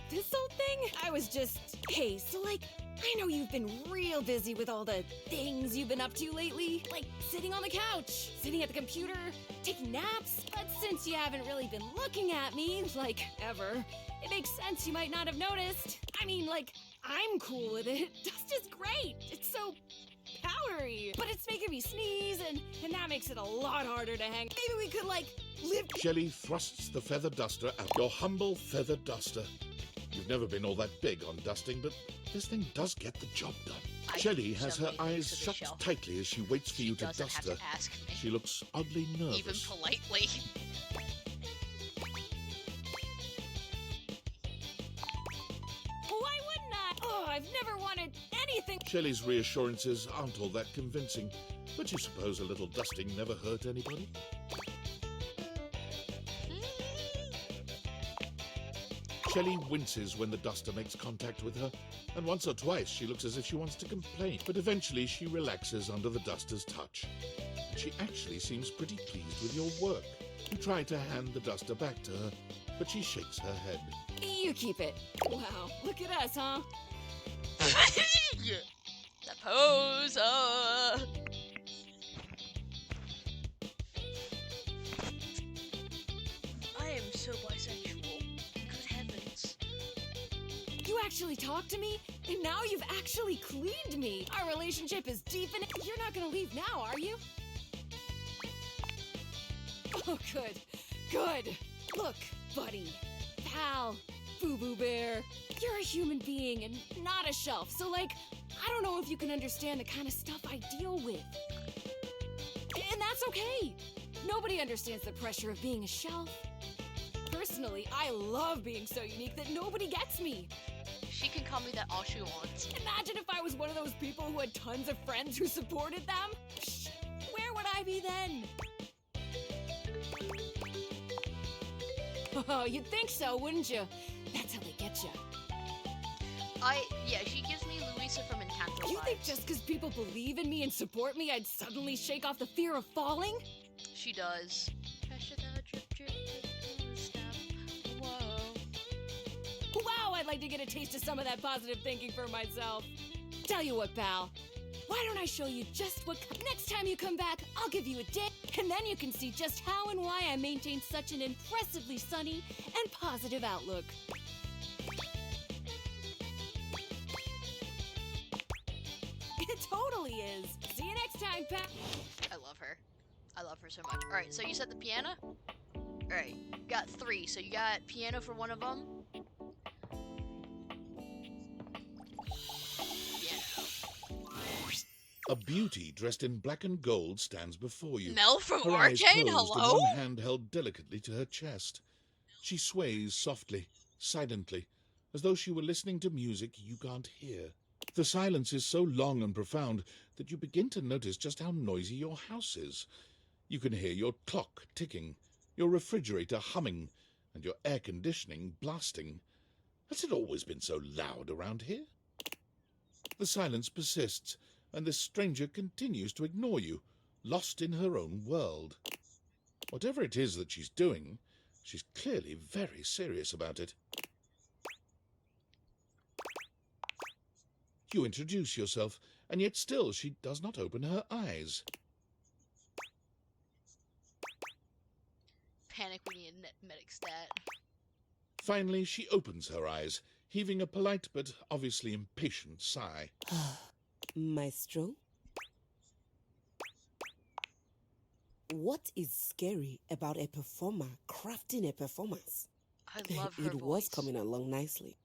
This whole thing? I was just... Hey, so like, I know you've been real busy with all the things you've been up to lately. Like, sitting on the couch, sitting at the computer, taking naps. But since you haven't really been looking at me, like, ever, it makes sense you might not have noticed. I mean, like, I'm cool with it. Dust is great. It's so powdery. But it's making me sneeze, and that makes it a lot harder to hang. Maybe we could, like, live... Shelley thrusts the feather duster at your humble feather duster. You've never been all that big on dusting, but this thing does get the job done. Shelley has her eyes shut tightly as she waits for you to dust her. She looks oddly nervous. Even politely. Why wouldn't I? Oh, I've never wanted anything. Shelley's reassurances aren't all that convincing, but you suppose a little dusting never hurt anybody? Shelley winces when the duster makes contact with her, and once or twice she looks as if she wants to complain, but eventually she relaxes under the duster's touch. And she actually seems pretty pleased with your work. You try to hand the duster back to her, but she shakes her head. You keep it. Wow, look at us, huh? The pose. I am so bisexual. Good heavens. You actually talked to me, and now you've actually cleaned me. Our relationship is deep, and you're not gonna leave now, are you? Oh, good. Good. Look, buddy, pal, Boo-Boo Bear, you're a human being and not a shelf, so like, I don't know if you can understand the kind of stuff I deal with. And that's okay. Nobody understands the pressure of being a shelf. Personally, I love being so unique that nobody gets me. She can call me that all she wants. Imagine if I was one of those people who had tons of friends who supported them. Where would I be then? Oh, you'd think so, wouldn't you? That's how they get you. Yeah, she gives me Louisa from Encanto You vibes. think just because people believe in me and support me, I'd suddenly shake off the fear of falling? She does. Pressure that drip, drip, drip, step. Whoa. Wow, I'd like to get a taste of some of that positive thinking for myself. Tell you what, pal. Why don't I show you just what... Next time you come back, I'll give you a day, and then you can see just how and why I maintain such an impressively sunny and positive outlook. It totally is. See you next time, pal. I love her. I love her so much. Alright, so you said the piano? Alright, got 3. So you got piano for one of them? A beauty dressed in black and gold stands before you. Mel from her eyes Arcane, closed hello? and one hand held delicately to her chest. She sways softly, silently, as though she were listening to music you can't hear. The silence is so long and profound that you begin to notice just how noisy your house is. You can hear your clock ticking, your refrigerator humming, and your air conditioning blasting. Has it always been so loud around here? The silence persists, and this stranger continues to ignore you, lost in her own world. Whatever it is that she's doing, She's clearly very serious about it. You introduce yourself, and yet still she does not open her eyes. Panic, we need a medic stat. Finally, she opens her eyes, heaving a polite but obviously impatient sigh. Maestro? What is scary about a performer crafting a performance? I love her It voice. was coming along nicely.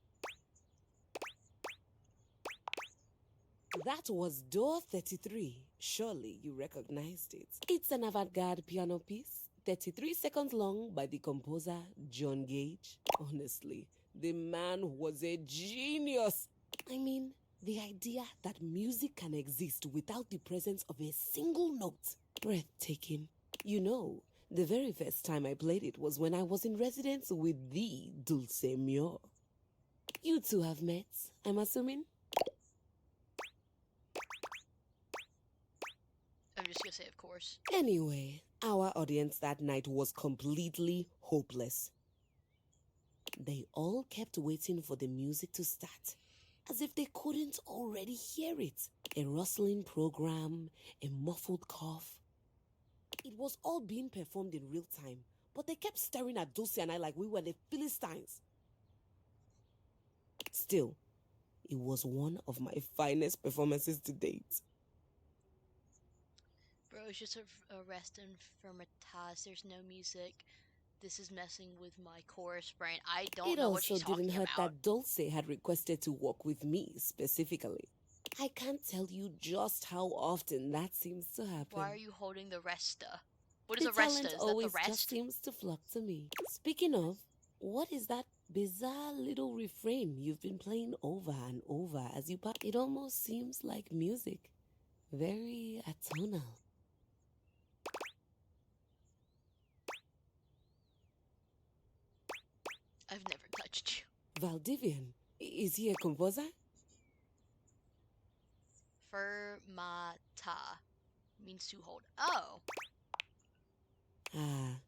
That was door 33. Surely you recognized it. It's an avant-garde piano piece, 33 seconds long, by the composer John Gage. Honestly, the man was a genius. I mean, the idea that music can exist without the presence of a single note. Breathtaking. You know, the very first time I played it was when I was in residence with the Dulce Mio. You two have met, I'm assuming? I'm just gonna say, of course. Anyway, our audience that night was completely hopeless. They all kept waiting for the music to start, as if they couldn't already hear it. A rustling program, a muffled cough. It was all being performed in real time, but they kept staring at Dulce and I like we were the Philistines. Still, it was one of my finest performances to date. Bro, it's just a rest infirmitas. There's no music. This is messing with my chorus brain. I don't know what she's talking It also didn't hurt about. that Dulce had requested to work with me specifically. I can't tell you just how often that seems to happen. Why are you holding the resta? What is The a resta? talent Is that always the rest? just seems to flock to me. Speaking of, what is that bizarre little refrain you've been playing over and over as you pop? It almost seems like music. Very atonal. I've never touched you. Valdivian, is he a composer? Fermata means to hold. Oh. Ah,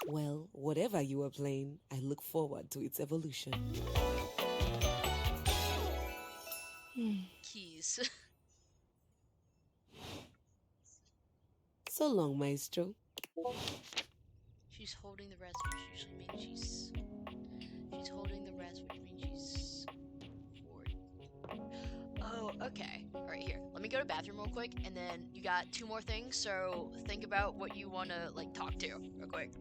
well, whatever you were playing, I look forward to its evolution. Keys. So long, Maestro. She's holding the rest, which usually means she's holding the rest, which means she's forward. Oh, okay. All right, here. Let me go to the bathroom real quick, and then you got 2 more things. So think about what you want to like talk to real quick.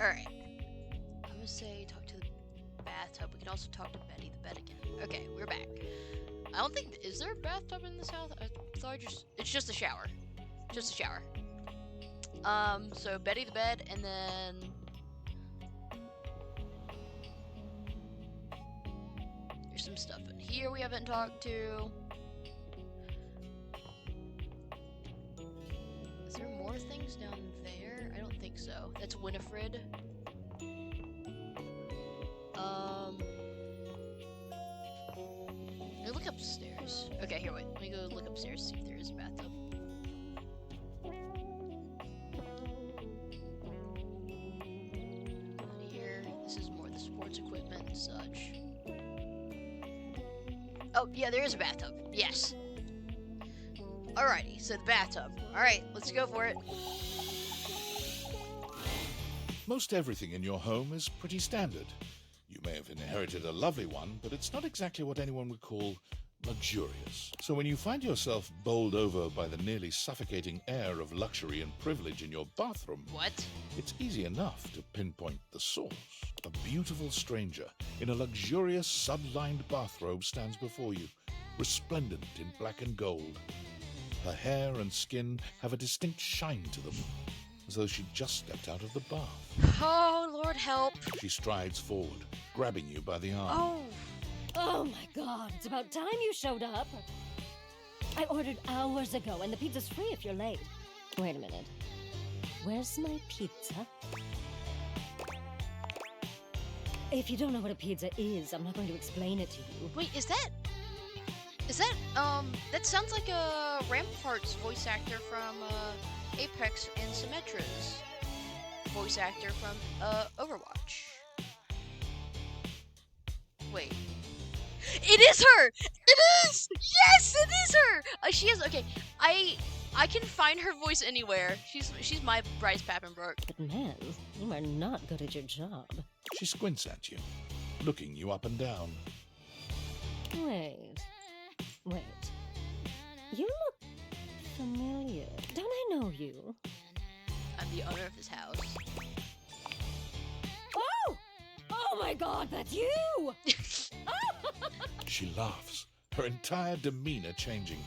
Alright. I'm gonna say talk to the bathtub. We can also talk to Betty the bed again. Okay, we're back. I don't think... Is there a bathtub in this house? I thought it's just a shower. Just a shower. So Betty the bed, and then... some stuff in here we haven't talked to. Is there more things down there? I don't think so. That's Winifred. Let me look upstairs. Okay, here, wait. Let me go look upstairs, see if there is a bathtub. Not here. This is more the sports equipment and such. Oh, yeah, there is a bathtub. Yes. Alrighty, so the bathtub. Alright, let's go for it. Most everything in your home is pretty standard. You may have inherited a lovely one, but it's not exactly what anyone would call luxurious. So when you find yourself bowled over by the nearly suffocating air of luxury and privilege in your bathroom, what? It's easy enough to pinpoint the source. A beautiful stranger in a luxurious sud-lined bathrobe stands before you, resplendent in black and gold. Her hair and skin have a distinct shine to them, as though she'd just stepped out of the bath. Oh, Lord help. She strides forward, grabbing you by the arm. Oh! Oh my god, it's about time you showed up. I ordered hours ago, and the pizza's free if you're late. Wait a minute. Where's my pizza? If you don't know what a pizza is, I'm not going to explain it to you. Wait, is that, that sounds like a Rampart's voice actor from, Apex and Symmetra's voice actor from, Overwatch. Wait. It is her! It is! Yes, it is her! She has, okay, I can find her voice anywhere. She's my Bryce Papenbrook. But man, you are not good at your job. She squints at you, looking you up and down. Wait. You look familiar. Don't I know you? I'm the owner of this house. Oh! Oh my god, that's you! She laughs, her entire demeanor changing.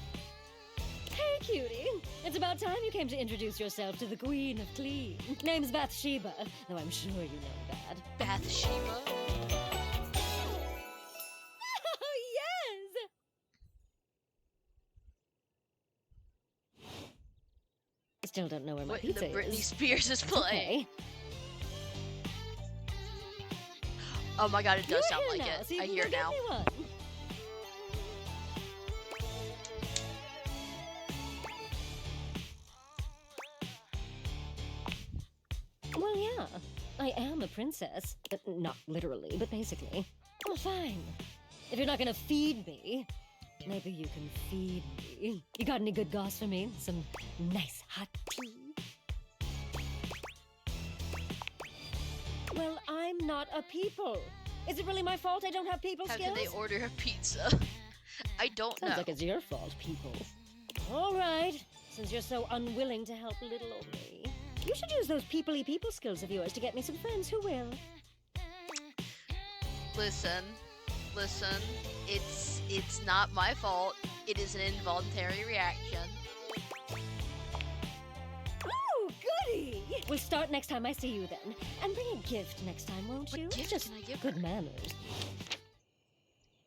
Hey, cutie. It's about time you came to introduce yourself to the Queen of Clean. Name's Bathsheba, though I'm sure you know that. Bathsheba? Oh, yes! Still don't know where my What pizza the Britney is. Spears is playing. Okay. Oh my god, it does You're sound here like now, it. so you I can hear go it get now. me one. Well, yeah, I am a princess. Not literally, but basically. Well, fine. If you're not gonna feed me, maybe you can feed me. You got any good goss for me? Some nice hot tea? Well, I'm not a people. Is it really my fault I don't have people How skills? can they order a pizza? I don't know. Sounds like it's your fault, people. All right, since you're so unwilling to help little old me, you should use those people-y people skills of yours to get me some friends who will. Listen, it's not my fault. It is an involuntary reaction. Oh, goody! We'll start next time I see you then. And bring a gift next time, won't you? What gift Just can I give good her? manners.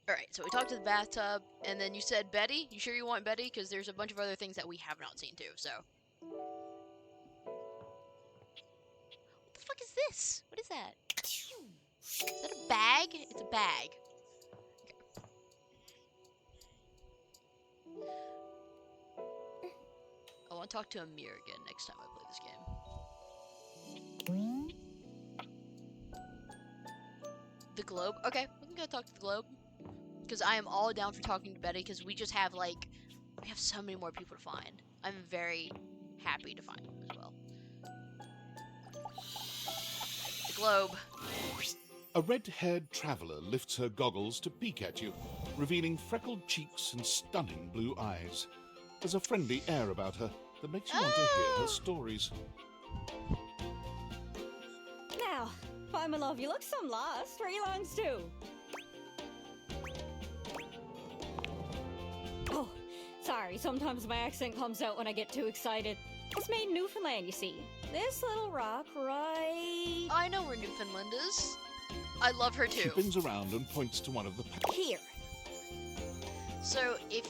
Alright, so we talked to the bathtub, and then you said Betty? You sure you want Betty? Because there's a bunch of other things that we have not seen too, so. What the fuck is this? What is that? Is that a bag? It's a bag. Okay. I want to talk to Amir again next time I play this game. The globe? Okay, we can go talk to the globe. Because I am all down for talking to Betty, because we just have, like, we have so many more people to find. I'm very happy to find them as well. The globe. A red-haired traveler lifts her goggles to peek at you, revealing freckled cheeks and stunning blue eyes. There's a friendly air about her that makes you want to hear her stories. Now, why, my love, you look some lost. Where you longs to? Oh, sorry, sometimes my accent comes out when I get too excited. It's made in Newfoundland, you see. This little rock right... I know where Newfoundland is. I love her She too. spins around and points to one of the Here. So if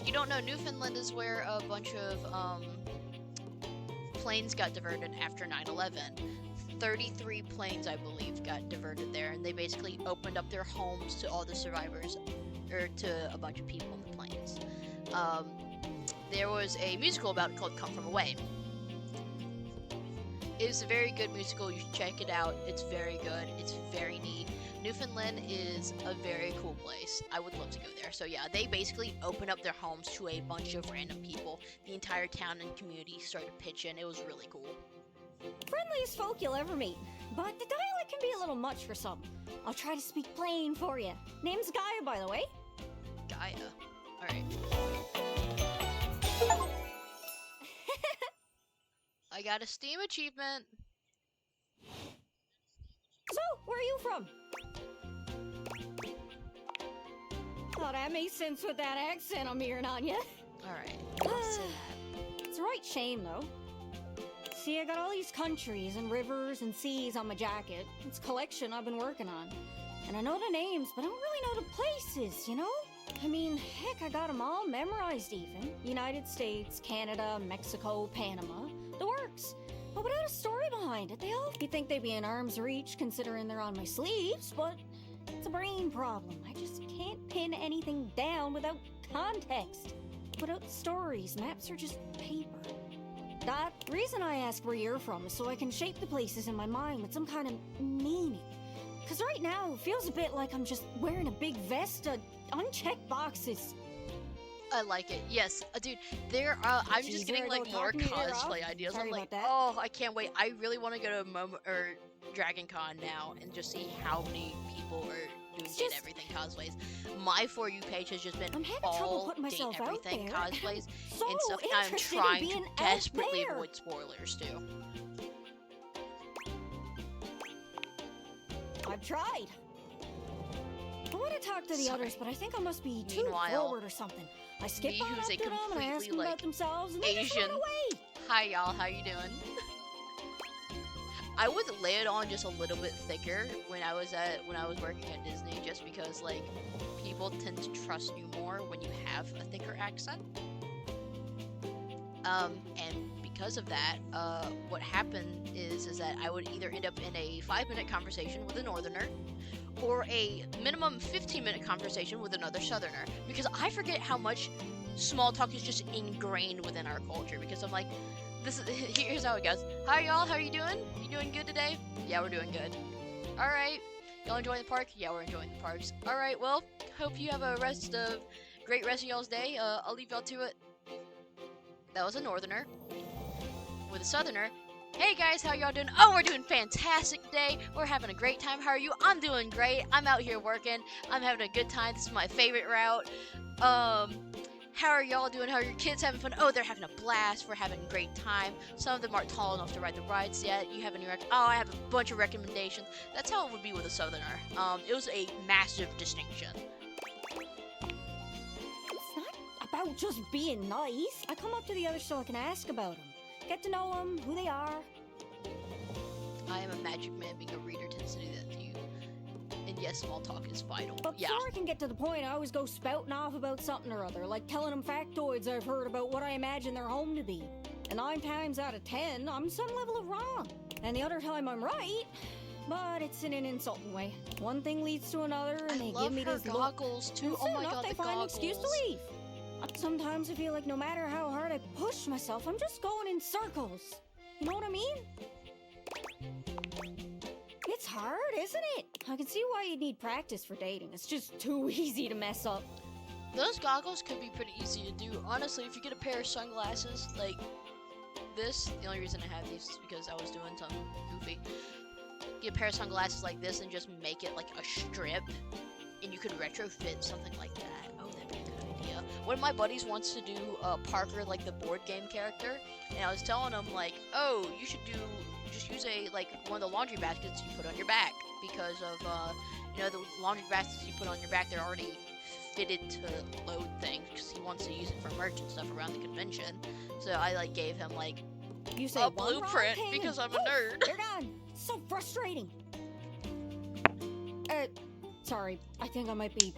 you don't know, Newfoundland is where a bunch of planes got diverted after 9/11. 33 planes, I believe, got diverted there, and they basically opened up their homes to all the survivors, or to a bunch of people on the planes. There was a musical about it called Come From Away. It is a very good musical. You should check it out. It's very good. It's very neat. Newfoundland is a very cool place. I would love to go there. So yeah, they basically opened up their homes to a bunch of random people. The entire town and community started to pitch in. It was really cool. Friendliest folk you'll ever meet, but the dialect can be a little much for some. I'll try to speak plain for you. Name's Gaia, by the way. Gaia. Alright. I got a Steam achievement. So, where are you from? Oh, that makes sense with that accent I'm hearing on you. Alright. It's a right shame, though. See, I got all these countries and rivers and seas on my jacket. It's a collection I've been working on. And I know the names, but I don't really know the places, you know? I mean, heck, I got them all memorized even. United States, Canada, Mexico, Panama. The works. But without a story behind it, you'd think they'd be in arm's reach considering they're on my sleeves, but it's a brain problem. I just can't pin anything down without context. Without stories, maps are just paper. That reason I ask where you're from is so I can shape the places in my mind with some kind of meaning. Cause right now it feels a bit like I'm just wearing a big vest of unchecked boxes. I like it. Yes, dude. I'm just getting like more cosplay ideas. Sorry I'm like, about that. oh, I can't wait. I really want to go to Dragon Con now and just see how many people are doing Date Everything cosplays. My For You page has just been all Date Everything cosplays and stuff. And I'm trying to desperately avoid spoilers too. I've tried. I want to talk to the others, but I think I must be too forward or something. I skip on up to them and I ask them about themselves, and they just run away. Hi y'all, how you doing? I would lay it on just a little bit thicker when I was working at Disney, just because like people tend to trust you more when you have a thicker accent. And because of that, what happened is that I would either end up in a 5-minute conversation with a Northerner, or a minimum 15-minute conversation with another Southerner, because I forget how much small talk is just ingrained within our culture. Because I'm like, here's how it goes. Hi y'all, how are you doing? You doing good today? Yeah, we're doing good. All right, y'all enjoying the park? Yeah, we're enjoying the parks. All right, well, hope you have a great rest of y'all's day. I'll leave y'all to it. That was a Northerner. With a Southerner, hey guys, how y'all doing? Oh, we're doing fantastic today. We're having a great time. How are you? I'm doing great. I'm out here working. I'm having a good time. This is my favorite route. How are y'all doing? How are your kids having fun? Oh, they're having a blast. We're having a great time. Some of them aren't tall enough to ride the rides yet. You have any I have a bunch of recommendations. That's how it would be with a Southerner. It was a massive distinction. It's not about just being nice. I come up to the others so I can ask about them. Get to know them, who they are. I am a magic man. Being a reader tends to do that to you. And yes, small talk is vital. But before I can get to the point, I always go spouting off about something or other, like telling them factoids I've heard about what I imagine their home to be. And 9 times out of 10, I'm some level of wrong. And the other time I'm right, but it's in an insulting way. One thing leads to another, and they give me this goggles too. And oh my god, they find an excuse to leave. Sometimes I feel like no matter how hard I push myself, I'm just going in circles. You know what I mean? It's hard, isn't it? I can see why you'd need practice for dating. It's just too easy to mess up. Those goggles could be pretty easy to do. Honestly, if you get a pair of sunglasses like this, the only reason I have these is because I was doing something goofy. Get a pair of sunglasses like this and just make it like a strip, and you could retrofit something like that. Oh, that'd be a good idea. One of my buddies wants to do Parker, like the board game character, and I was telling him like, oh, you should just use one of the laundry baskets you put on your back, because of the laundry baskets you put on your back, they're already fitted to load things, because he wants to use it for merch and stuff around the convention. So I gave him a blueprint because I'm a nerd. They're done. It's so frustrating. Sorry, I think I might be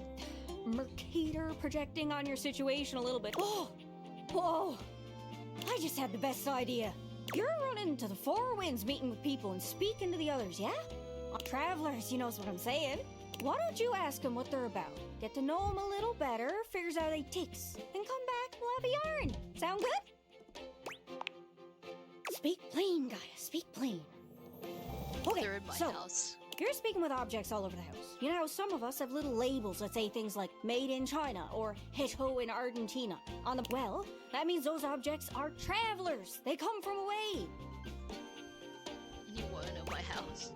Mercator projecting on your situation a little bit. Oh, whoa! I just had the best idea. You're running to the four winds, meeting with people and speaking to the others, yeah? Travelers, you knows what I'm saying. Why don't you ask them what they're about? Get to know them a little better, figures out they ticks. Then come back, we'll have a yarn. Sound good? Speak plain, Gaia, speak plain. Okay, They're in my house. You're speaking with objects all over the house. You know how some of us have little labels that say things like made in China or Heto in Argentina. Well, that means those objects are travelers. They come from away. You want to know my house?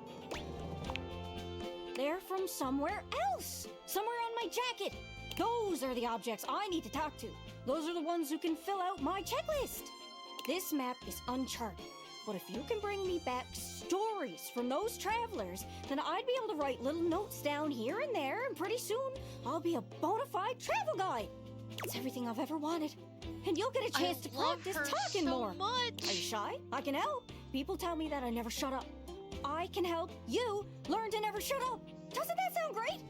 They're from somewhere else. Somewhere on my jacket. Those are the objects I need to talk to. Those are the ones who can fill out my checklist. This map is uncharted. But if you can bring me back stories from those travelers, then I'd be able to write little notes down here and there, and pretty soon I'll be a bona fide travel guide. It's everything I've ever wanted. And you'll get a chance to practice talking more. Much. Are you shy? I can help. People tell me that I never shut up. I can help you learn to never shut up. Doesn't that sound great?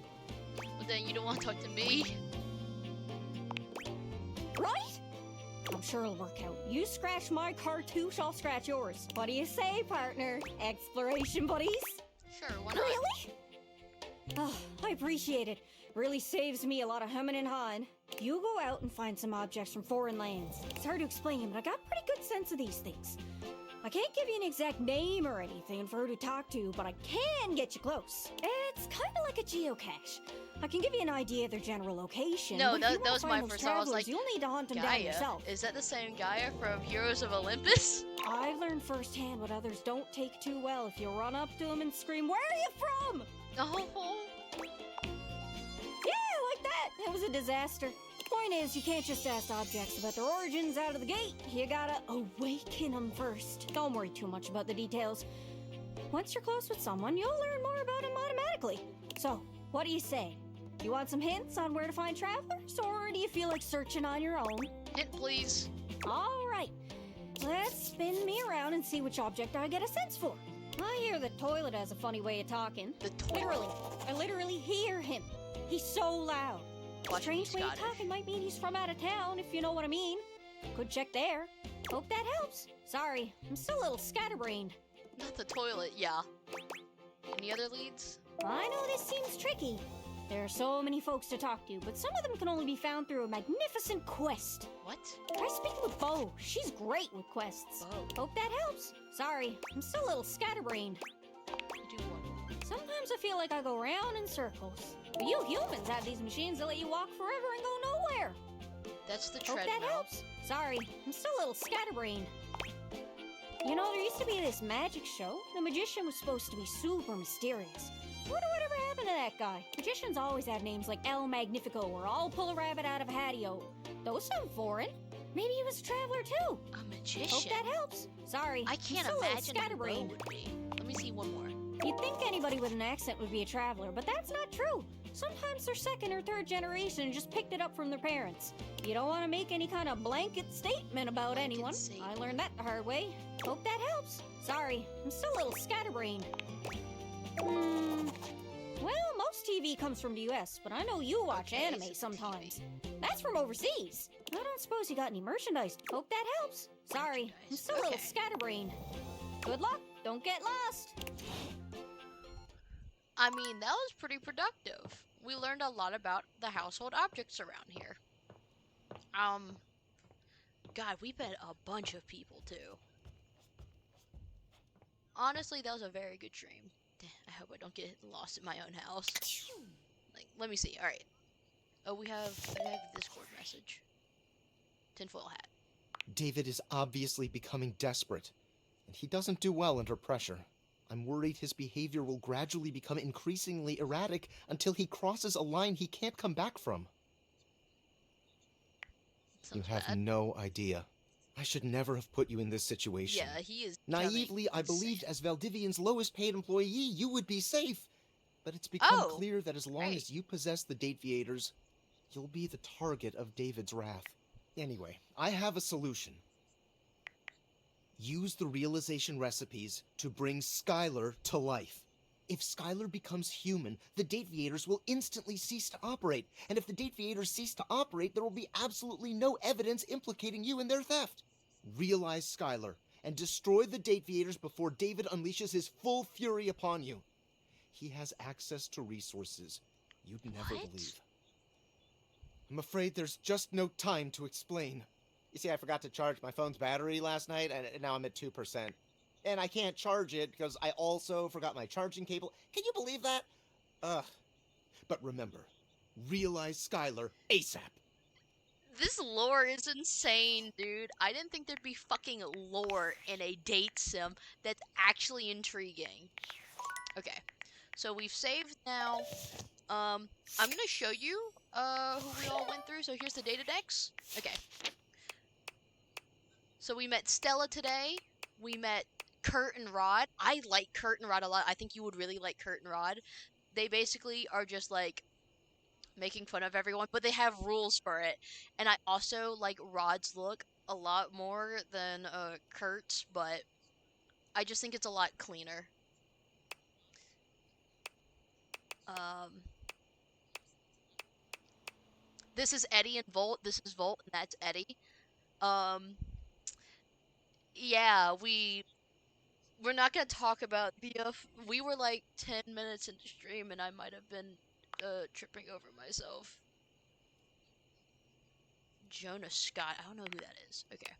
But then you don't want to talk to me. Right? I'm sure it'll work out. You scratch my cartouche, I'll scratch yours. What do you say, partner? Exploration buddies? Sure, why not? Really? Oh, I appreciate it. Really saves me a lot of humming and hawing. You go out and find some objects from foreign lands. It's hard to explain, but I got a pretty good sense of these things. I can't give you an exact name or anything for her to talk to, but I can get you close. It's kind of like a geocache. I can give you an idea of their general location. No, but if you that wanna was my find those first thought. I was travelers, like, you'll need to hunt them down Gaia? yourself. Is that the same Gaia from Heroes of Olympus? I've learned firsthand what others don't take too well if you run up to them and scream, "Where are you from?" Oh. Yeah, like that. It was a disaster. Point is, you can't just ask objects about their origins out of the gate. You gotta awaken them first. Don't worry too much about the details. Once you're close with someone, you'll learn more about them automatically. So, what do you say? You want some hints on where to find travelers, or do you feel like searching on your own? Hint, please. All right. Let's spin me around and see which object I get a sense for. I hear the toilet has a funny way of talking. The toilet? Literally. I literally hear him. He's so loud. Watch Strange me, way of Scottish. talking might mean he's from out of town, if you know what I mean. Could check there. Hope that helps. Sorry, I'm still a little scatterbrained. Not the toilet, yeah. Any other leads? I know this seems tricky. There are so many folks to talk to, but some of them can only be found through a magnificent quest. What? Try speaking with Bo. She's great with quests. Bo. Hope that helps. Sorry, I'm still a little scatterbrained. Do one more. Sometimes I feel like I go round in circles. But you humans have these machines that let you walk forever and go nowhere. That's the Hope treadmill. that helps. Sorry, I'm still a little scatterbrained. You know, there used to be this magic show. The magician was supposed to be super mysterious. Wonder whatever happened to that guy. Magicians always have names like El Magnifico or I'll pull a rabbit out of a hatio. Those sound foreign. Maybe he was a traveler too. A magician? Hope that helps. Sorry, I can't I'm still a little imagine who Bo scatterbrained. would be. Let me see one more. You'd think anybody with an accent would be a traveler, but that's not true. Sometimes they're second or third generation and just picked it up from their parents. You don't want to make any kind of blanket statement about anyone. I learned that the hard way. Hope that helps. Sorry, I'm still a little scatterbrained. Well, most TV comes from the US, but I know you watch anime sometimes. That's from overseas. I don't suppose you got any merchandise. Hope that helps. Sorry, I'm still a little scatterbrained. Good luck. Don't get lost. I mean, that was pretty productive. We learned a lot about the household objects around here. God, we met a bunch of people too. Honestly, that was a very good stream. I hope I don't get lost in my own house. Like, let me see. All right. Oh, I have a Discord message. Tinfoil hat. David is obviously becoming desperate, and he doesn't do well under pressure. I'm worried his behavior will gradually become increasingly erratic until he crosses a line he can't come back from. You have no idea. I should never have put you in this situation. Yeah, he is Naively, I believed as Valdivian's lowest paid employee, you would be safe. But it's become clear that as long as you possess the Dateviators, you'll be the target of David's wrath. Anyway, I have a solution. Use the realization recipes to bring Skylar to life. If Skylar becomes human, the Dateviators will instantly cease to operate. And if the Dateviators cease to operate, there will be absolutely no evidence implicating you in their theft. Realize Skylar, and destroy the Dateviators before David unleashes his full fury upon you. He has access to resources you'd never believe. I'm afraid there's just no time to explain. You see, I forgot to charge my phone's battery last night, and now I'm at 2%. And I can't charge it because I also forgot my charging cable. Can you believe that? Ugh. But remember, realize Skylar ASAP. This lore is insane, dude. I didn't think there'd be fucking lore in a date sim that's actually intriguing. Okay, so we've saved now. I'm gonna show you who we all went through. So here's the data decks. Okay. So we met Stella today. We met Kurt and Rod. I like Kurt and Rod a lot. I think you would really like Kurt and Rod. They basically are just like making fun of everyone, but they have rules for it. And I also like Rod's look a lot more than Kurt's, but I just think it's a lot cleaner. This is Eddie and Volt. This is Volt, and that's Eddie. Yeah, we're not gonna talk about the we were like 10 minutes into stream and I might have been tripping over myself. Jonah Scott, I don't know who that is. Okay.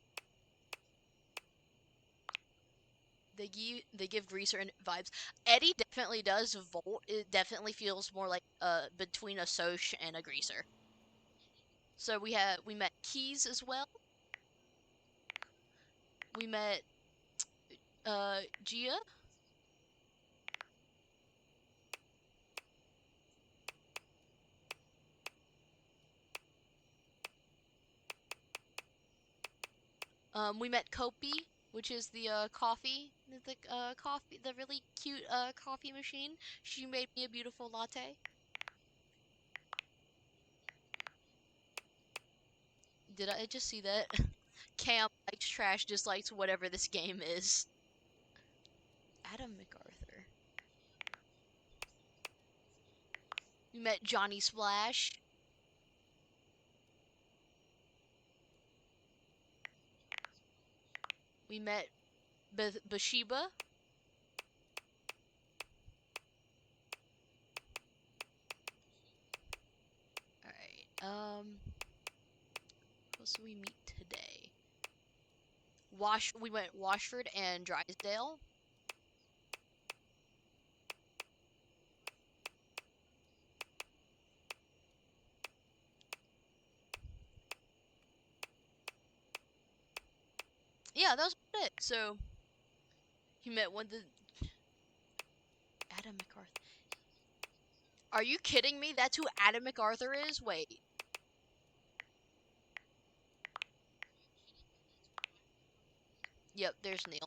They give Greaser vibes. Eddie definitely does. Volt, it definitely feels more like between a Soch and a Greaser. So we met Keys as well. We met Gia. We met Kopi, which is the coffee, the really cute coffee machine. She made me a beautiful latte. Did I just see that? Cam likes trash, dislikes whatever this game is. Adam MacArthur. We met Johnny Splash. We met Bathsheba. Alright, who else did we meet today? We went Washford and Drysdale. Yeah, that was it. So, he met one of the... Adam MacArthur. Are you kidding me? That's who Adam MacArthur is? Wait. Yep, there's Neil.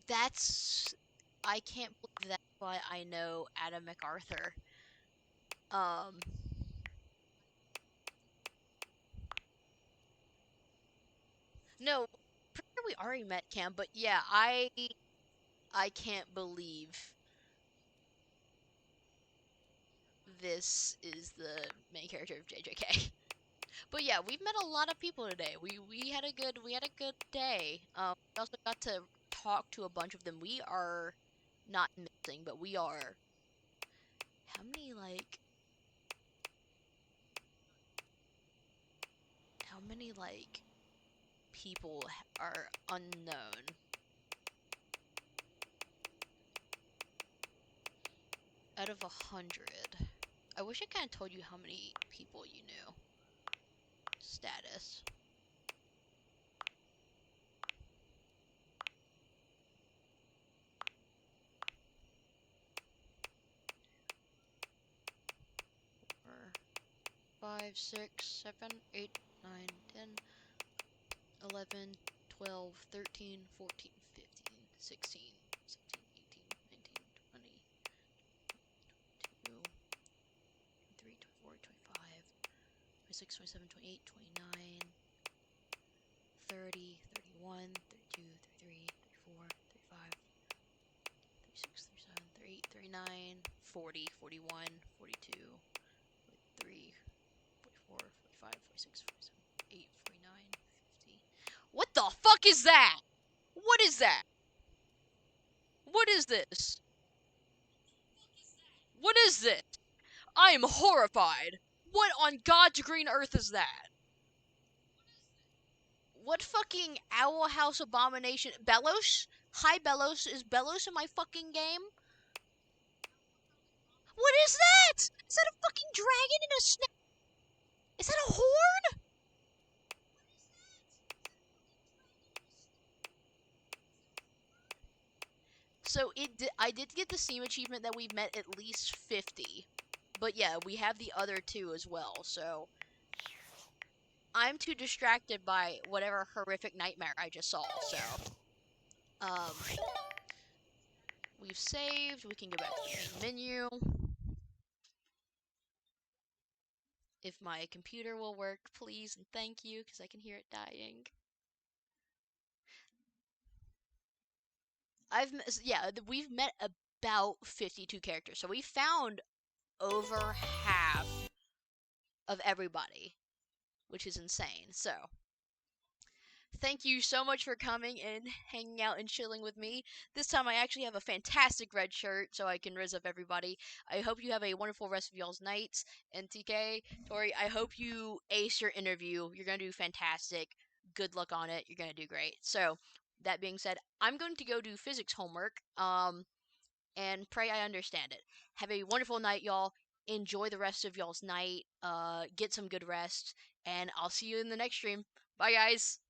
That's... I can't believe that's why I know Adam MacArthur. No, pretty sure we already met Cam, but yeah, I can't believe this is the main character of JJK. But yeah, we've met a lot of people today. We had a good day. We also got to talk to a bunch of them. We are not missing, but we are. How many people are unknown? Out of 100. I wish I kind of told you how many people you knew. Status. Four, 5, 6, 7, 8, 9, 10, 11, 12, 13, 14, 15, 16, 17, 18, 19, 20, 22, 23, 24, 25, 26, 27, 28, 29, 30, 31, 32, 33, 34, 35, 36, 37, 38, 39, 40, 41, 42, 43, 44, 45, 46, 47, 48, 49, 50. What the fuck is that? What is that? What is this? What is this? I am horrified. What on God's green earth is that? What fucking Owl House abomination? Bellows? Hi, Bellows. Is Bellows in my fucking game? What is that? Is that a fucking dragon in a snake? Is that a horn? So I did get the Steam achievement that we've met at least 50. But yeah, we have the other two as well, so I'm too distracted by whatever horrific nightmare I just saw, so um we've saved, we can go back to the main menu. If my computer will work, please and thank you, because I can hear it dying. We've met about 52 characters, so we found over half of everybody, which is insane. So, thank you so much for coming and hanging out and chilling with me. This time I actually have a fantastic red shirt, so I can rizz up everybody. I hope you have a wonderful rest of y'all's nights. And TK, Tori, I hope you ace your interview. You're going to do fantastic. Good luck on it. You're going to do great. So, that being said, I'm going to go do physics homework. And pray I understand it. Have a wonderful night, y'all. Enjoy the rest of y'all's night. Get some good rest, and I'll see you in the next stream. Bye, guys.